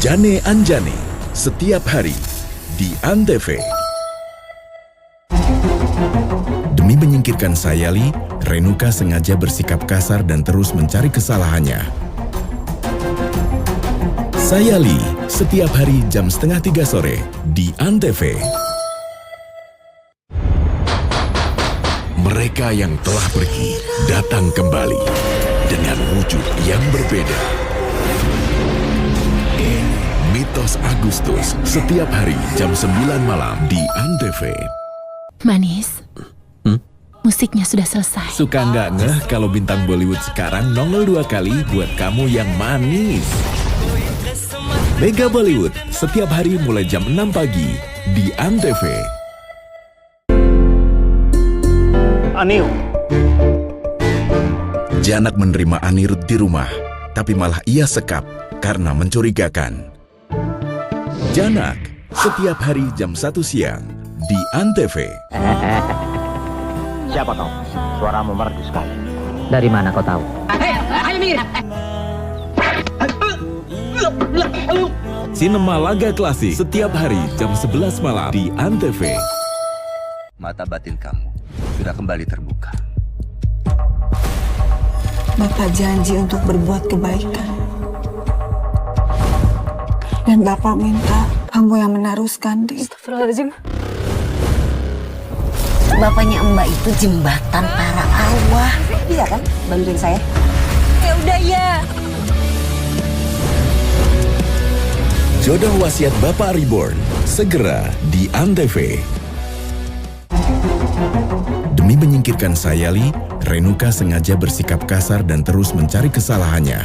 Jane Anjani, setiap hari di ANTV. Demi menyingkirkan Sayali, Renuka sengaja bersikap kasar dan terus mencari kesalahannya. Sayali, setiap hari jam 2:30 sore di ANTV. Mereka yang telah pergi datang kembali dengan wujud yang berbeda. Mitos Agustus, setiap hari jam 9 malam di ANTV. Manis, musiknya sudah selesai. Suka nggak ngeh kalau bintang Bollywood sekarang nongol 2 kali buat kamu yang manis. Mega Bollywood, setiap hari mulai jam 6 pagi di ANTV. Anil. Janak menerima Anirudh di rumah, tapi malah ia sekap karena mencurigakan. Janak, setiap hari jam 1 siang di ANTV. Siapa kau? Suaramu merdu sekali. Dari mana kau tahu? Ayo minggir. Sinema Laga Klasik, setiap hari jam 11 malam di ANTV. Mata batin kamu sudah kembali terbuka. Bapak janji untuk berbuat kebaikan. Dan Bapak minta kamu yang meneruskan, Dik. Astagfirullahaladzim. Bapaknya Mbak itu jembatan para arwah. Bisa kan bantuin saya? Ya udah ya. Jodoh Wasiat Bapak Reborn, segera di ANTV. Demi menyingkirkan Sayali, Renuka sengaja bersikap kasar dan terus mencari kesalahannya.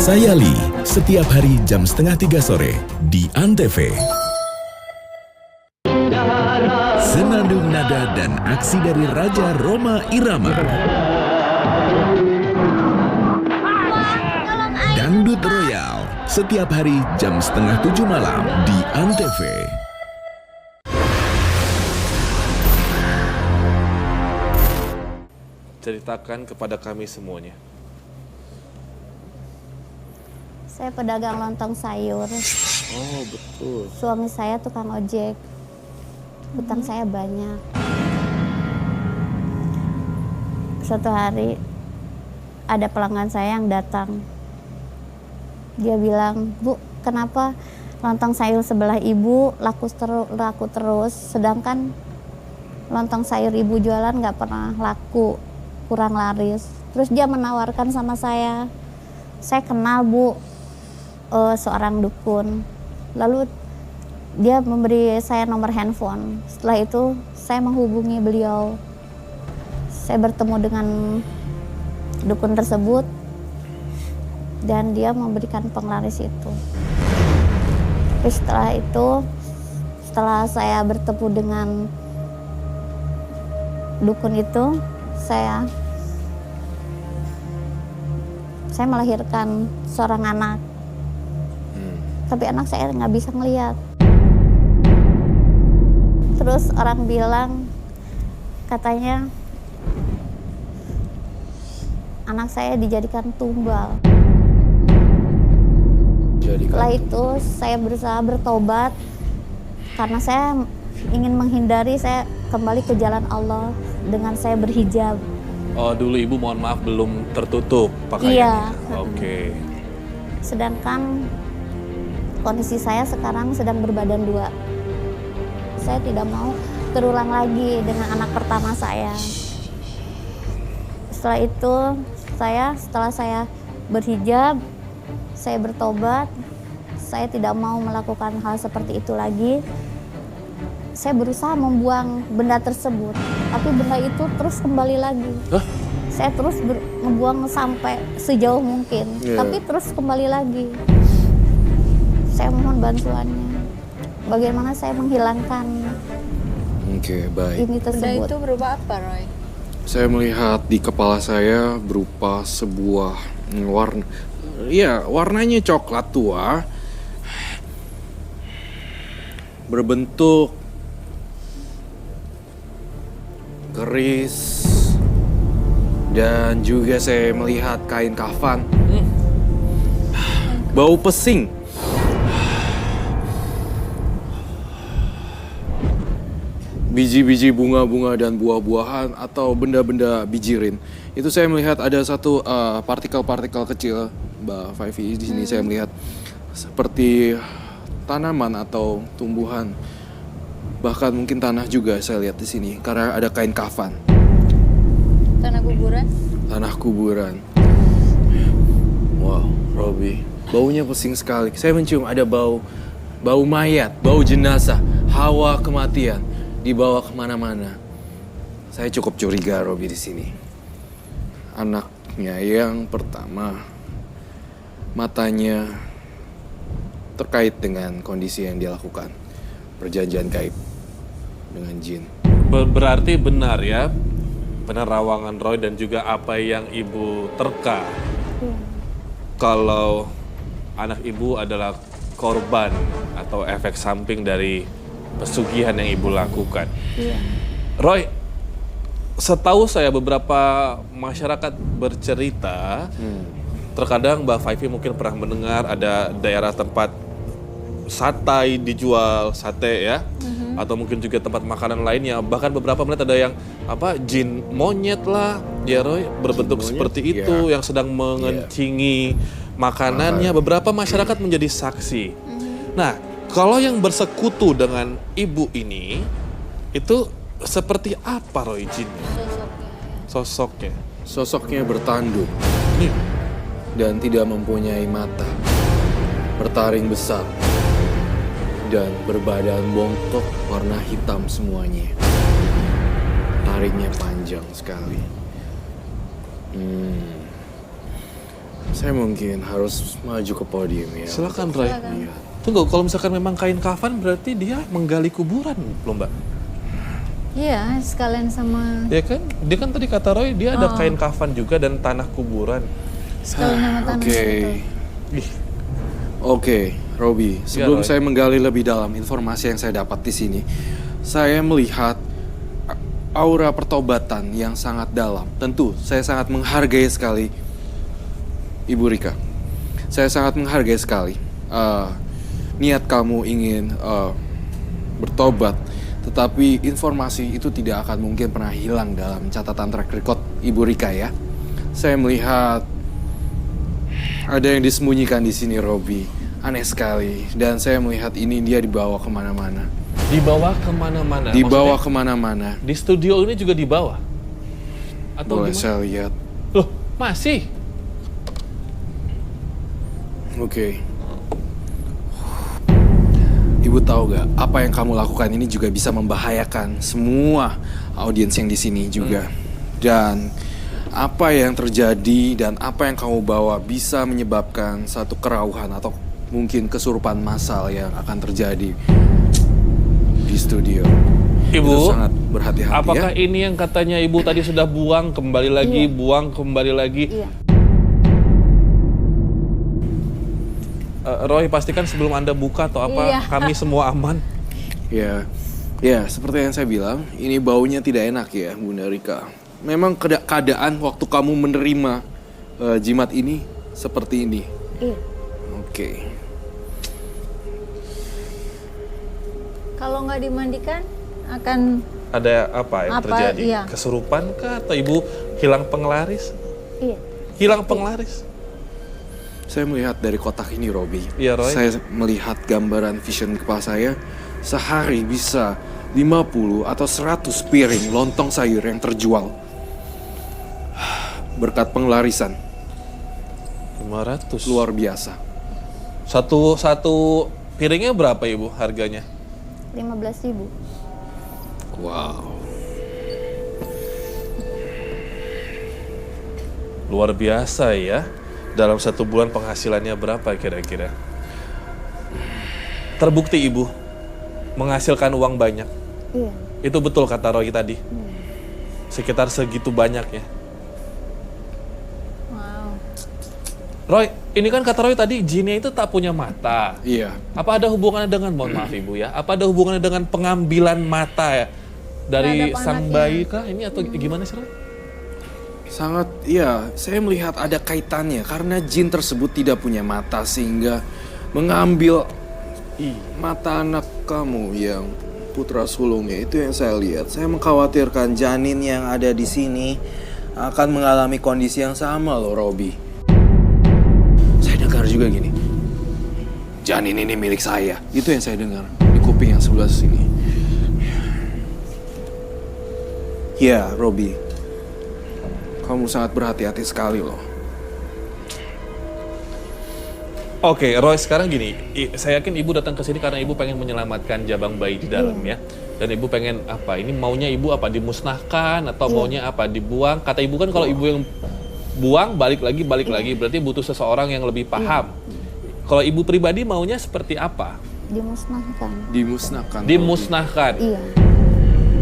Sayali, setiap hari jam 2:30 sore di ANTV. Senandung nada dan aksi dari Raja Rhoma Irama. Dangdut Royal, setiap hari jam 6:30 malam di ANTV. Ceritakan kepada kami semuanya. Saya pedagang lontong sayur. Oh, betul. Suami saya tukang ojek. Hutang saya banyak. Suatu hari ada pelanggan saya yang datang. Dia bilang, "Bu, kenapa lontong sayur sebelah ibu laku terus, sedangkan lontong sayur ibu jualan nggak pernah laku, kurang laris." Terus dia menawarkan sama saya kenal Bu, seorang dukun. Lalu dia memberi saya nomor handphone. Setelah itu saya menghubungi beliau. Saya bertemu dengan dukun tersebut dan dia memberikan penglaris itu. Terus setelah itu, setelah saya bertemu dengan dukun itu, saya melahirkan seorang anak. Tapi anak saya nggak bisa ngelihat. Terus orang bilang, katanya anak saya dijadikan tumbal. Setelah itu saya berusaha bertobat karena saya ingin menghindari, saya kembali ke jalan Allah dengan saya berhijab. Oh, dulu ibu mohon maaf belum tertutup pakaiannya. Iya. Oke. Sedangkan kondisi saya sekarang sedang berbadan 2. Saya tidak mau terulang lagi dengan anak pertama saya. Setelah itu, setelah saya berhijab, saya bertobat, saya tidak mau melakukan hal seperti itu lagi. Saya berusaha membuang benda tersebut, tapi benda itu terus kembali lagi. Saya terus membuang sampai sejauh mungkin, tapi terus kembali lagi. Saya mohon bantuannya. Bagaimana saya menghilangkan ini tersebut? Benda itu berupa apa, Roy? Saya melihat di kepala saya berupa sebuah warna. Iya, warnanya coklat tua. Berbentuk keris. Dan juga saya melihat kain kafan. Bau pesing. Biji-biji bunga-bunga dan buah-buahan atau benda-benda bijirin. Itu saya melihat ada satu partikel-partikel kecil, Mbak Faifi. Di sini saya melihat seperti tanaman atau tumbuhan. Bahkan mungkin tanah juga saya lihat di sini karena ada kain kafan. Tanah kuburan? Tanah kuburan. Wow, Robi, baunya pesing sekali. Saya mencium ada bau mayat, bau jenazah, hawa kematian dibawa kemana-mana. Saya cukup curiga Robi di sini. Anaknya yang pertama, matanya terkait dengan kondisi yang dia lakukan, perjanjian gaib dengan jin. Berarti benar ya penerawangan Roy dan juga apa yang ibu terka. Kalau anak ibu adalah korban atau efek samping dari pesugihan yang ibu lakukan. Roy, setahu saya beberapa masyarakat bercerita, terkadang Mbak Faifi mungkin pernah mendengar ada daerah tempat sate dijual, sate ya, atau mungkin juga tempat makanan lainnya. Bahkan beberapa melihat ada yang jin monyet lah, ya Roy, berbentuk seperti itu yang sedang mengencingi makanannya. Beberapa masyarakat menjadi saksi. Nah, kalau yang bersekutu dengan ibu ini, itu seperti apa Roy jinnya? Sosoknya? Sosoknya bertanduk dan tidak mempunyai mata, bertaring besar, dan berbadan bongkok warna hitam semuanya. Taringnya panjang sekali. Saya mungkin harus maju ke podium ya. Silakan Roy. Iya. Tunggu, kalau misalkan memang kain kafan berarti dia menggali kuburan loh Mbak. Iya, sekalian sama Ya kan? Dia kan tadi kata Roy dia ada kain kafan juga dan tanah kuburan. sekalian sama tanah Oke. itu. Ih, Oke, Robi. Sebelum Roy. saya menggali lebih dalam informasi yang saya dapat di sini, saya melihat aura pertobatan yang sangat dalam. Tentu, saya sangat menghargai sekali Ibu Rika. Saya sangat menghargai sekali niat kamu ingin bertobat, tetapi informasi itu tidak akan mungkin pernah hilang dalam catatan track record Ibu Rika ya. Saya melihat ada yang disembunyikan di sini, Robi. Aneh sekali. Dan saya melihat ini dia dibawa kemana-mana. dibawa kemana-mana. Dibawa Maksudnya, kemana-mana. di studio ini juga dibawa? Atau Boleh gimana? saya lihat? Loh, masih? Oke. Ibu tahu gak, apa yang kamu lakukan ini juga bisa membahayakan semua audiens yang di sini juga. Dan apa yang terjadi dan apa yang kamu bawa bisa menyebabkan satu kerauhan atau mungkin kesurupan massal yang akan terjadi di studio. Ibu, Itu sangat berhati-hati apakah ya. ini yang katanya Ibu tadi sudah buang, kembali lagi, Iya. buang, kembali lagi? Iya. Roy, pastikan sebelum Anda buka atau apa, Iya. kami semua aman. Ya, ya seperti yang saya bilang, ini baunya tidak enak ya, Bunda Rika. Memang keadaan waktu kamu menerima jimat ini seperti ini. Iya. Oke. Kalau nggak dimandikan akan Ada apa yang Apa, terjadi? iya. Kesurupan kah atau Ibu hilang penglaris? Iya. Hilang penglaris? Saya melihat dari kotak ini, Robi. Iya, Roy. Saya melihat gambaran vision kepala saya, sehari bisa 50 atau 100 piring lontong sayur yang terjual. Berkat penglarisan. 500. Luar biasa. Satu piringnya berapa Ibu harganya? 15.000. Wow. Luar biasa ya. Dalam 1 bulan penghasilannya berapa kira-kira? Terbukti Ibu menghasilkan uang banyak. Iya. Itu betul kata Roy tadi. Sekitar segitu banyaknya. wow. Roy, ini kan kata Roy tadi jinnya itu tak punya mata. Iya. Apa ada hubungannya dengan, mohon maaf Ibu ya, apa ada hubungannya dengan pengambilan mata ya dari Terhadap sang anaknya. bayi kah ini atau gimana sih Roy? Sangat, ya, saya melihat ada kaitannya karena jin tersebut tidak punya mata sehingga mengambil mata anak kamu yang putra sulungnya. Itu yang saya lihat. Saya mengkhawatirkan janin yang ada di sini akan mengalami kondisi yang sama loh, Robi. Saya dengar juga gini, janin ini milik saya. Itu yang saya dengar di kuping yang sebelah sini. Ya, Robi. Kamu sangat berhati-hati sekali loh. Oke, Roy, sekarang gini, saya yakin Ibu datang ke sini karena Ibu pengen menyelamatkan jabang bayi di dalam ya. Dan Ibu pengen apa? Ini maunya Ibu apa? Dimusnahkan atau maunya apa? Dibuang? Kata Ibu kan kalau Ibu yang buang balik lagi berarti butuh seseorang yang lebih paham. Kalau Ibu pribadi maunya seperti apa? Dimusnahkan. Dimusnahkan. Dimusnahkan. Iya.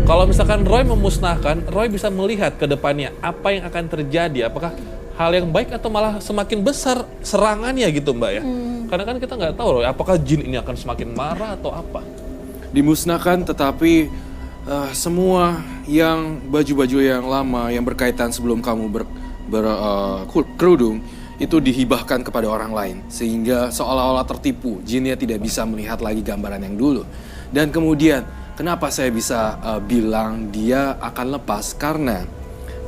Kalau misalkan Roy memusnahkan, Roy bisa melihat ke depannya apa yang akan terjadi. Apakah hal yang baik atau malah semakin besar serangannya gitu Mbak ya? Karena kan kita nggak tahu Roy, apakah jin ini akan semakin marah atau apa? Dimusnahkan, tetapi semua yang baju-baju yang lama yang berkaitan sebelum kamu berkerudung itu dihibahkan kepada orang lain sehingga seolah-olah tertipu, jinnya tidak bisa melihat lagi gambaran yang dulu. Dan kemudian kenapa saya bisa bilang dia akan lepas? Karena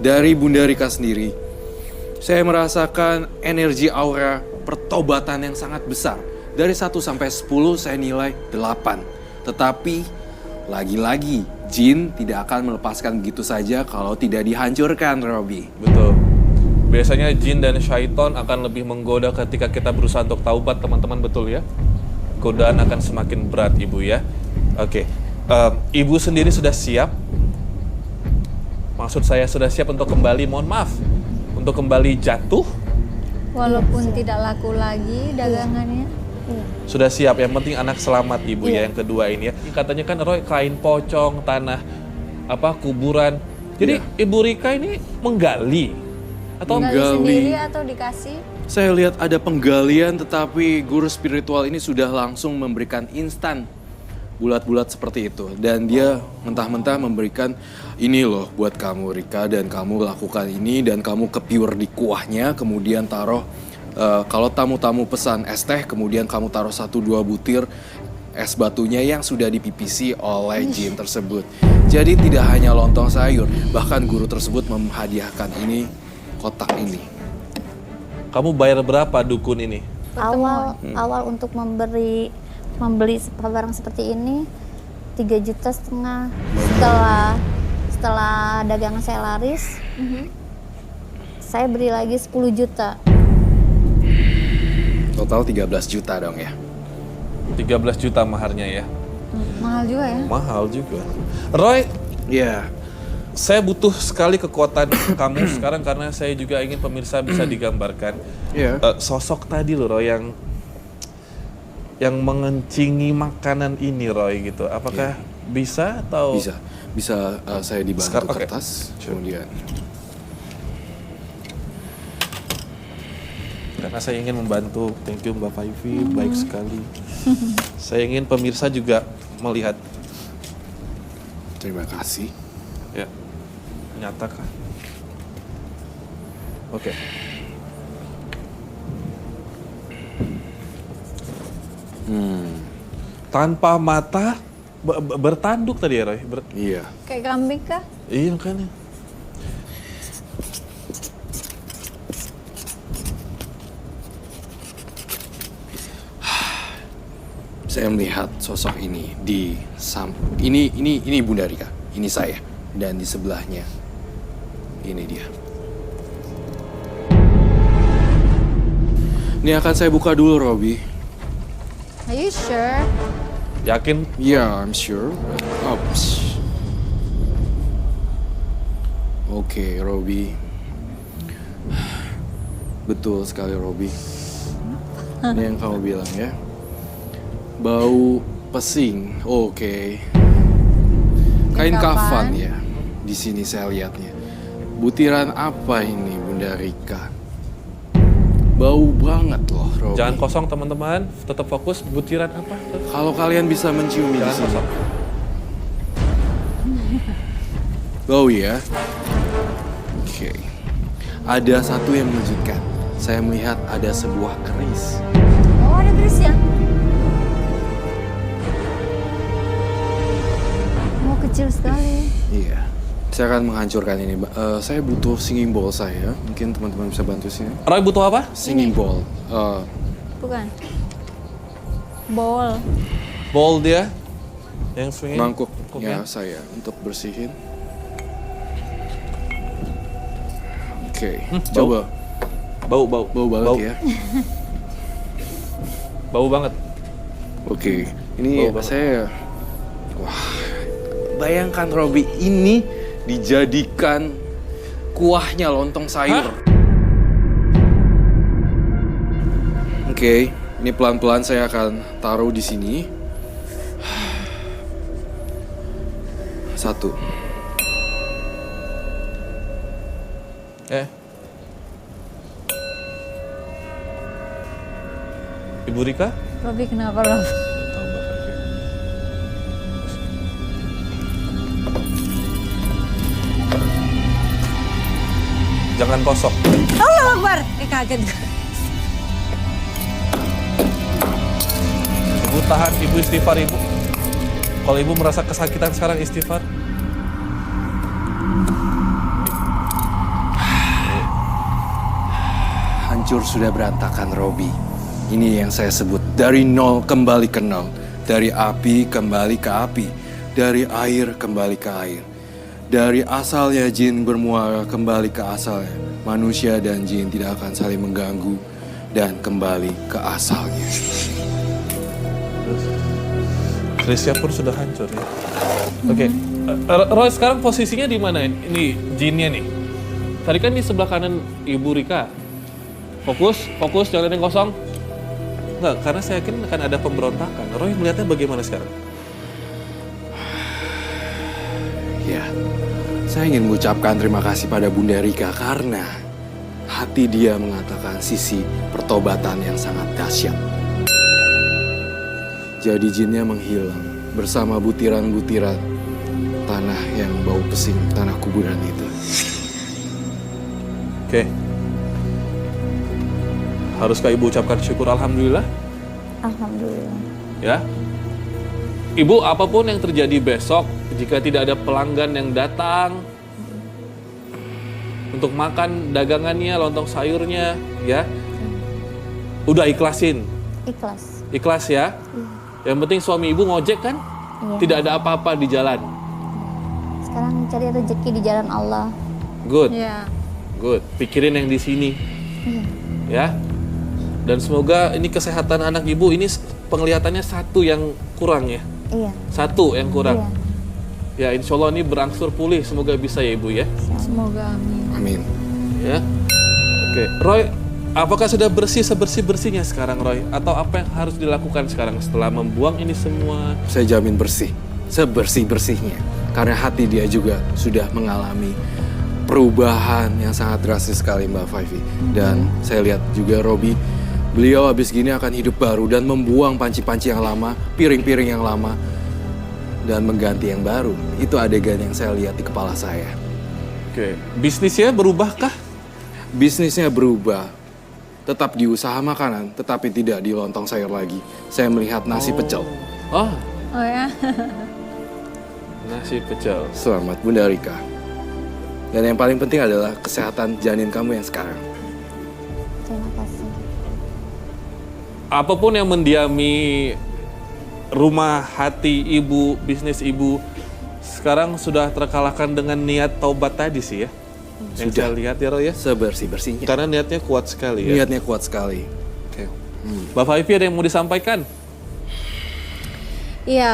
dari Bunda Rika sendiri, saya merasakan energi aura pertobatan yang sangat besar. Dari 1 sampai 10 saya nilai 8. Tetapi lagi-lagi jin tidak akan melepaskan begitu saja kalau tidak dihancurkan, Robi. Betul. Biasanya jin dan syaiton akan lebih menggoda ketika kita berusaha untuk taubat, teman-teman, betul ya? Godaan akan semakin berat, Ibu ya. Oke. Ibu sendiri sudah siap? Maksud saya sudah siap untuk kembali, mohon maaf, untuk kembali jatuh Walaupun tidak laku lagi dagangannya. Sudah siap, yang penting anak selamat ibu ya yang kedua ini ya. Katanya kan Roy kain pocong, tanah kuburan. Jadi Ibu Rika ini menggali atau Menggali sendiri atau dikasih? Saya lihat ada penggalian, tetapi guru spiritual ini sudah langsung memberikan instan bulat-bulat seperti itu. Dan dia mentah-mentah memberikan, ini loh buat kamu Rika, dan kamu lakukan ini, dan kamu kepiur di kuahnya, kemudian taruh, kalau tamu-tamu pesan es teh, kemudian kamu taruh 1-2 butir es batunya yang sudah dipipisi oleh jin tersebut. Jadi tidak hanya lontong sayur, bahkan guru tersebut menghadiahkan ini, kotak ini. Kamu bayar berapa dukun ini? Awal untuk membeli barang seperti ini 3,5 juta. Setelah dagangan saya laris, saya beri lagi 10 juta. Total 13 juta dong ya. 13 juta maharnya ya. Mahal juga ya. Mahal juga. Roy, saya butuh sekali kekuatan kamu sekarang karena saya juga ingin pemirsa bisa digambarkan sosok tadi loh Roy yang mengencingi makanan ini Roy gitu. Apakah bisa atau bisa saya dibantu kertas kemudian. Karena saya ingin membantu. Thank you Mbak Faivi, baik sekali. Saya ingin pemirsa juga melihat. Terima kasih. Ya. Nyatakan. Oke. Tanpa mata bertanduk tadi ya Roy? Iya. Kayak kambing kah? Iya makanya. Saya melihat sosok ini ini Bunda Rika, ini saya, dan di sebelahnya ini dia. Ini akan saya buka dulu, Robby. Are you sure? Yakin? Yeah, I'm sure. Oops. Oke, Robby. Betul sekali, Robby. Ini yang kamu bilang ya. Bau pesing, oke. Kain kafan ya, di sini saya lihatnya. Butiran apa ini, Bunda Rika? Bau banget loh, Robby. Jangan kosong teman-teman, tetap fokus. Butiran apa? Kalau kalian bisa mencium di sini. Kosong. Bau ya. Oke. Ada satu yang mengejutkan. Saya melihat ada sebuah keris. Oh, ada keris ya? Kecil sekali. Iya. Saya akan menghancurkan ini. Saya butuh singing bowl saya. Mungkin teman-teman bisa bantu sini. Roy butuh apa? Singing bowl. Bukan. Bowl. Bowl dia? Yang swinging? Mangkuknya saya untuk bersihin. Oke. Coba. Bau banget ya. Bau banget. Oke. Ini saya... Wah. Bayangkan Robby, ini dijadikan kuahnya lontong sayur. Oke, ini pelan-pelan saya akan taruh di sini. 1. Ibu Rika? Robby kenapa Rob? Jangan kosong. Allah Akbar. Kaget. Ibu tahan, Ibu istighfar Ibu. Kalau Ibu merasa kesakitan sekarang istighfar. Hancur sudah berantakan, Robby. Ini yang saya sebut dari nol kembali ke nol. Dari api kembali ke api. Dari air kembali ke air. Dari asalnya jin bermuara kembali ke asalnya. Manusia dan jin tidak akan saling mengganggu dan kembali ke asalnya. Krisya pun sudah hancur ya. Oke. Roy sekarang posisinya di mana? Ini jinnya nih. Tadi kan di sebelah kanan Ibu Rika. Fokus, jangan ada yang kosong. Enggak, karena saya yakin akan ada pemberontakan. Roy melihatnya bagaimana sekarang? Ya, saya ingin mengucapkan terima kasih pada Bunda Rika karena hati dia mengatakan sisi pertobatan yang sangat dahsyat. Jadi jinnya menghilang bersama butiran-butiran tanah yang bau pesing, tanah kuburan itu. Oke. Haruskah Ibu ucapkan syukur alhamdulillah? Alhamdulillah. Ya. Ibu, apapun yang terjadi besok, jika tidak ada pelanggan yang datang untuk makan dagangannya, lontong sayurnya, ya, udah ikhlasin. Ikhlas ya. Yang penting suami Ibu ngojek kan? Iya. Tidak ada apa-apa di jalan. Sekarang cari rezeki di jalan Allah. Good. Iya. Good. Pikirin yang di sini. Ya. Dan semoga ini kesehatan anak Ibu ini penglihatannya satu yang kurang ya. Iya. Satu yang kurang. Iya. Ya, insya Allah ini berangsur pulih. Semoga bisa ya Ibu ya. Semoga amin. Amin. Ya. Oke, Roy, apakah sudah bersih sebersih-bersihnya sekarang Roy? Atau apa yang harus dilakukan sekarang setelah membuang ini semua? Saya jamin bersih, sebersih-bersihnya. Karena hati dia juga sudah mengalami perubahan yang sangat drastis sekali Mbak Faifi. Dan saya lihat juga Robi, beliau habis gini akan hidup baru dan membuang panci-panci yang lama, piring-piring yang lama, dan mengganti yang baru. Itu adegan yang saya lihat di kepala saya. Oke, bisnisnya berubahkah? Bisnisnya berubah. Tetap di usaha makanan, tetapi tidak di lontong sayur lagi. Saya melihat nasi pecel. Oh ya. Nasi pecel. Selamat Bunda Rika. Dan yang paling penting adalah kesehatan janin kamu yang sekarang. Terima kasih. Apapun yang mendiami rumah, hati Ibu, bisnis Ibu, sekarang sudah terkalahkan dengan niat taubat tadi sih ya. Yang Sudah. saya lihat ya Roy ya. Sebersih-bersihnya. Karena niatnya kuat sekali ya. Niatnya kuat sekali. Oke. Mbak Faifi ada yang mau disampaikan? Iya,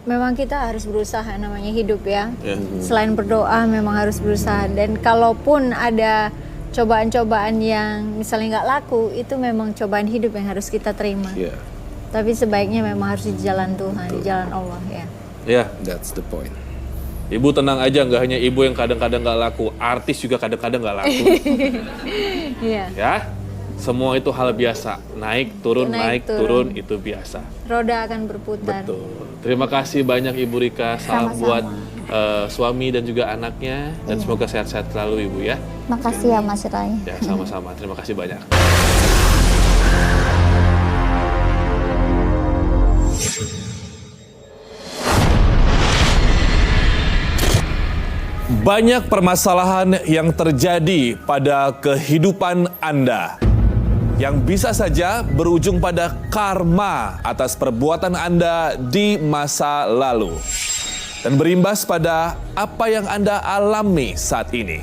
memang kita harus berusaha, namanya hidup ya. Selain berdoa memang harus berusaha. Dan kalaupun ada cobaan-cobaan yang misalnya nggak laku, itu memang cobaan hidup yang harus kita terima. Tapi sebaiknya memang harus di jalan Tuhan, di jalan Allah ya. Ya, that's the point. Ibu tenang aja, nggak hanya Ibu yang kadang-kadang nggak laku, artis juga kadang-kadang nggak laku. Iya. Ya, semua itu hal biasa. Naik, turun, naik, turun, itu biasa. Roda akan berputar. Betul. Terima kasih banyak Ibu Rika. Salam buat suami dan juga anaknya. Dan semoga sehat-sehat selalu Ibu ya. Makasih ya Mas Rai. Ya, sama-sama. Terima kasih banyak. Banyak permasalahan yang terjadi pada kehidupan Anda yang bisa saja berujung pada karma atas perbuatan Anda di masa lalu dan berimbas pada apa yang Anda alami saat ini.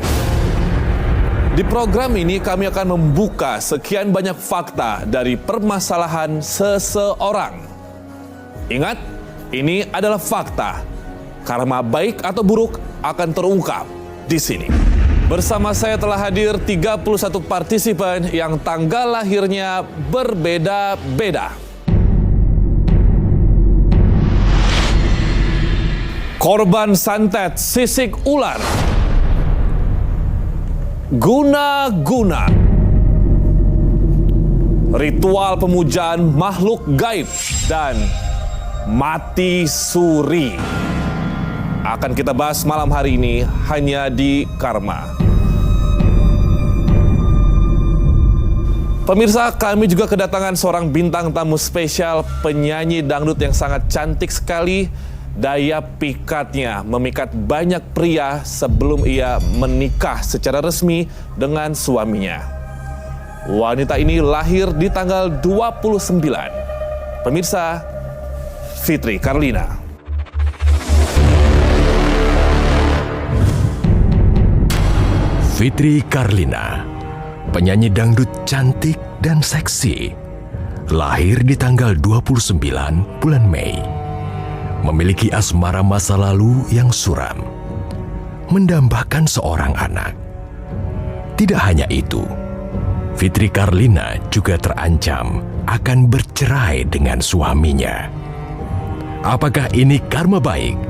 Di program ini kami akan membuka sekian banyak fakta dari permasalahan seseorang. Ingat, ini adalah fakta. Karma baik atau buruk akan terungkap di sini. Bersama saya telah hadir 31 partisipan yang tanggal lahirnya berbeda-beda. Korban santet sisik ular. Guna-guna. Ritual pemujaan makhluk gaib dan mati suri. Akan kita bahas malam hari ini hanya di Karma. Pemirsa, kami juga kedatangan seorang bintang tamu spesial, penyanyi dangdut yang sangat cantik sekali. Daya pikatnya memikat banyak pria sebelum ia menikah secara resmi dengan suaminya. Wanita ini lahir di tanggal 29. Pemirsa, Fitri Karlina. Fitri Karlina, penyanyi dangdut cantik dan seksi, lahir di tanggal 29 bulan Mei. Memiliki asmara masa lalu yang suram, mendambakan seorang anak. Tidak hanya itu, Fitri Karlina juga terancam akan bercerai dengan suaminya. Apakah ini karma baik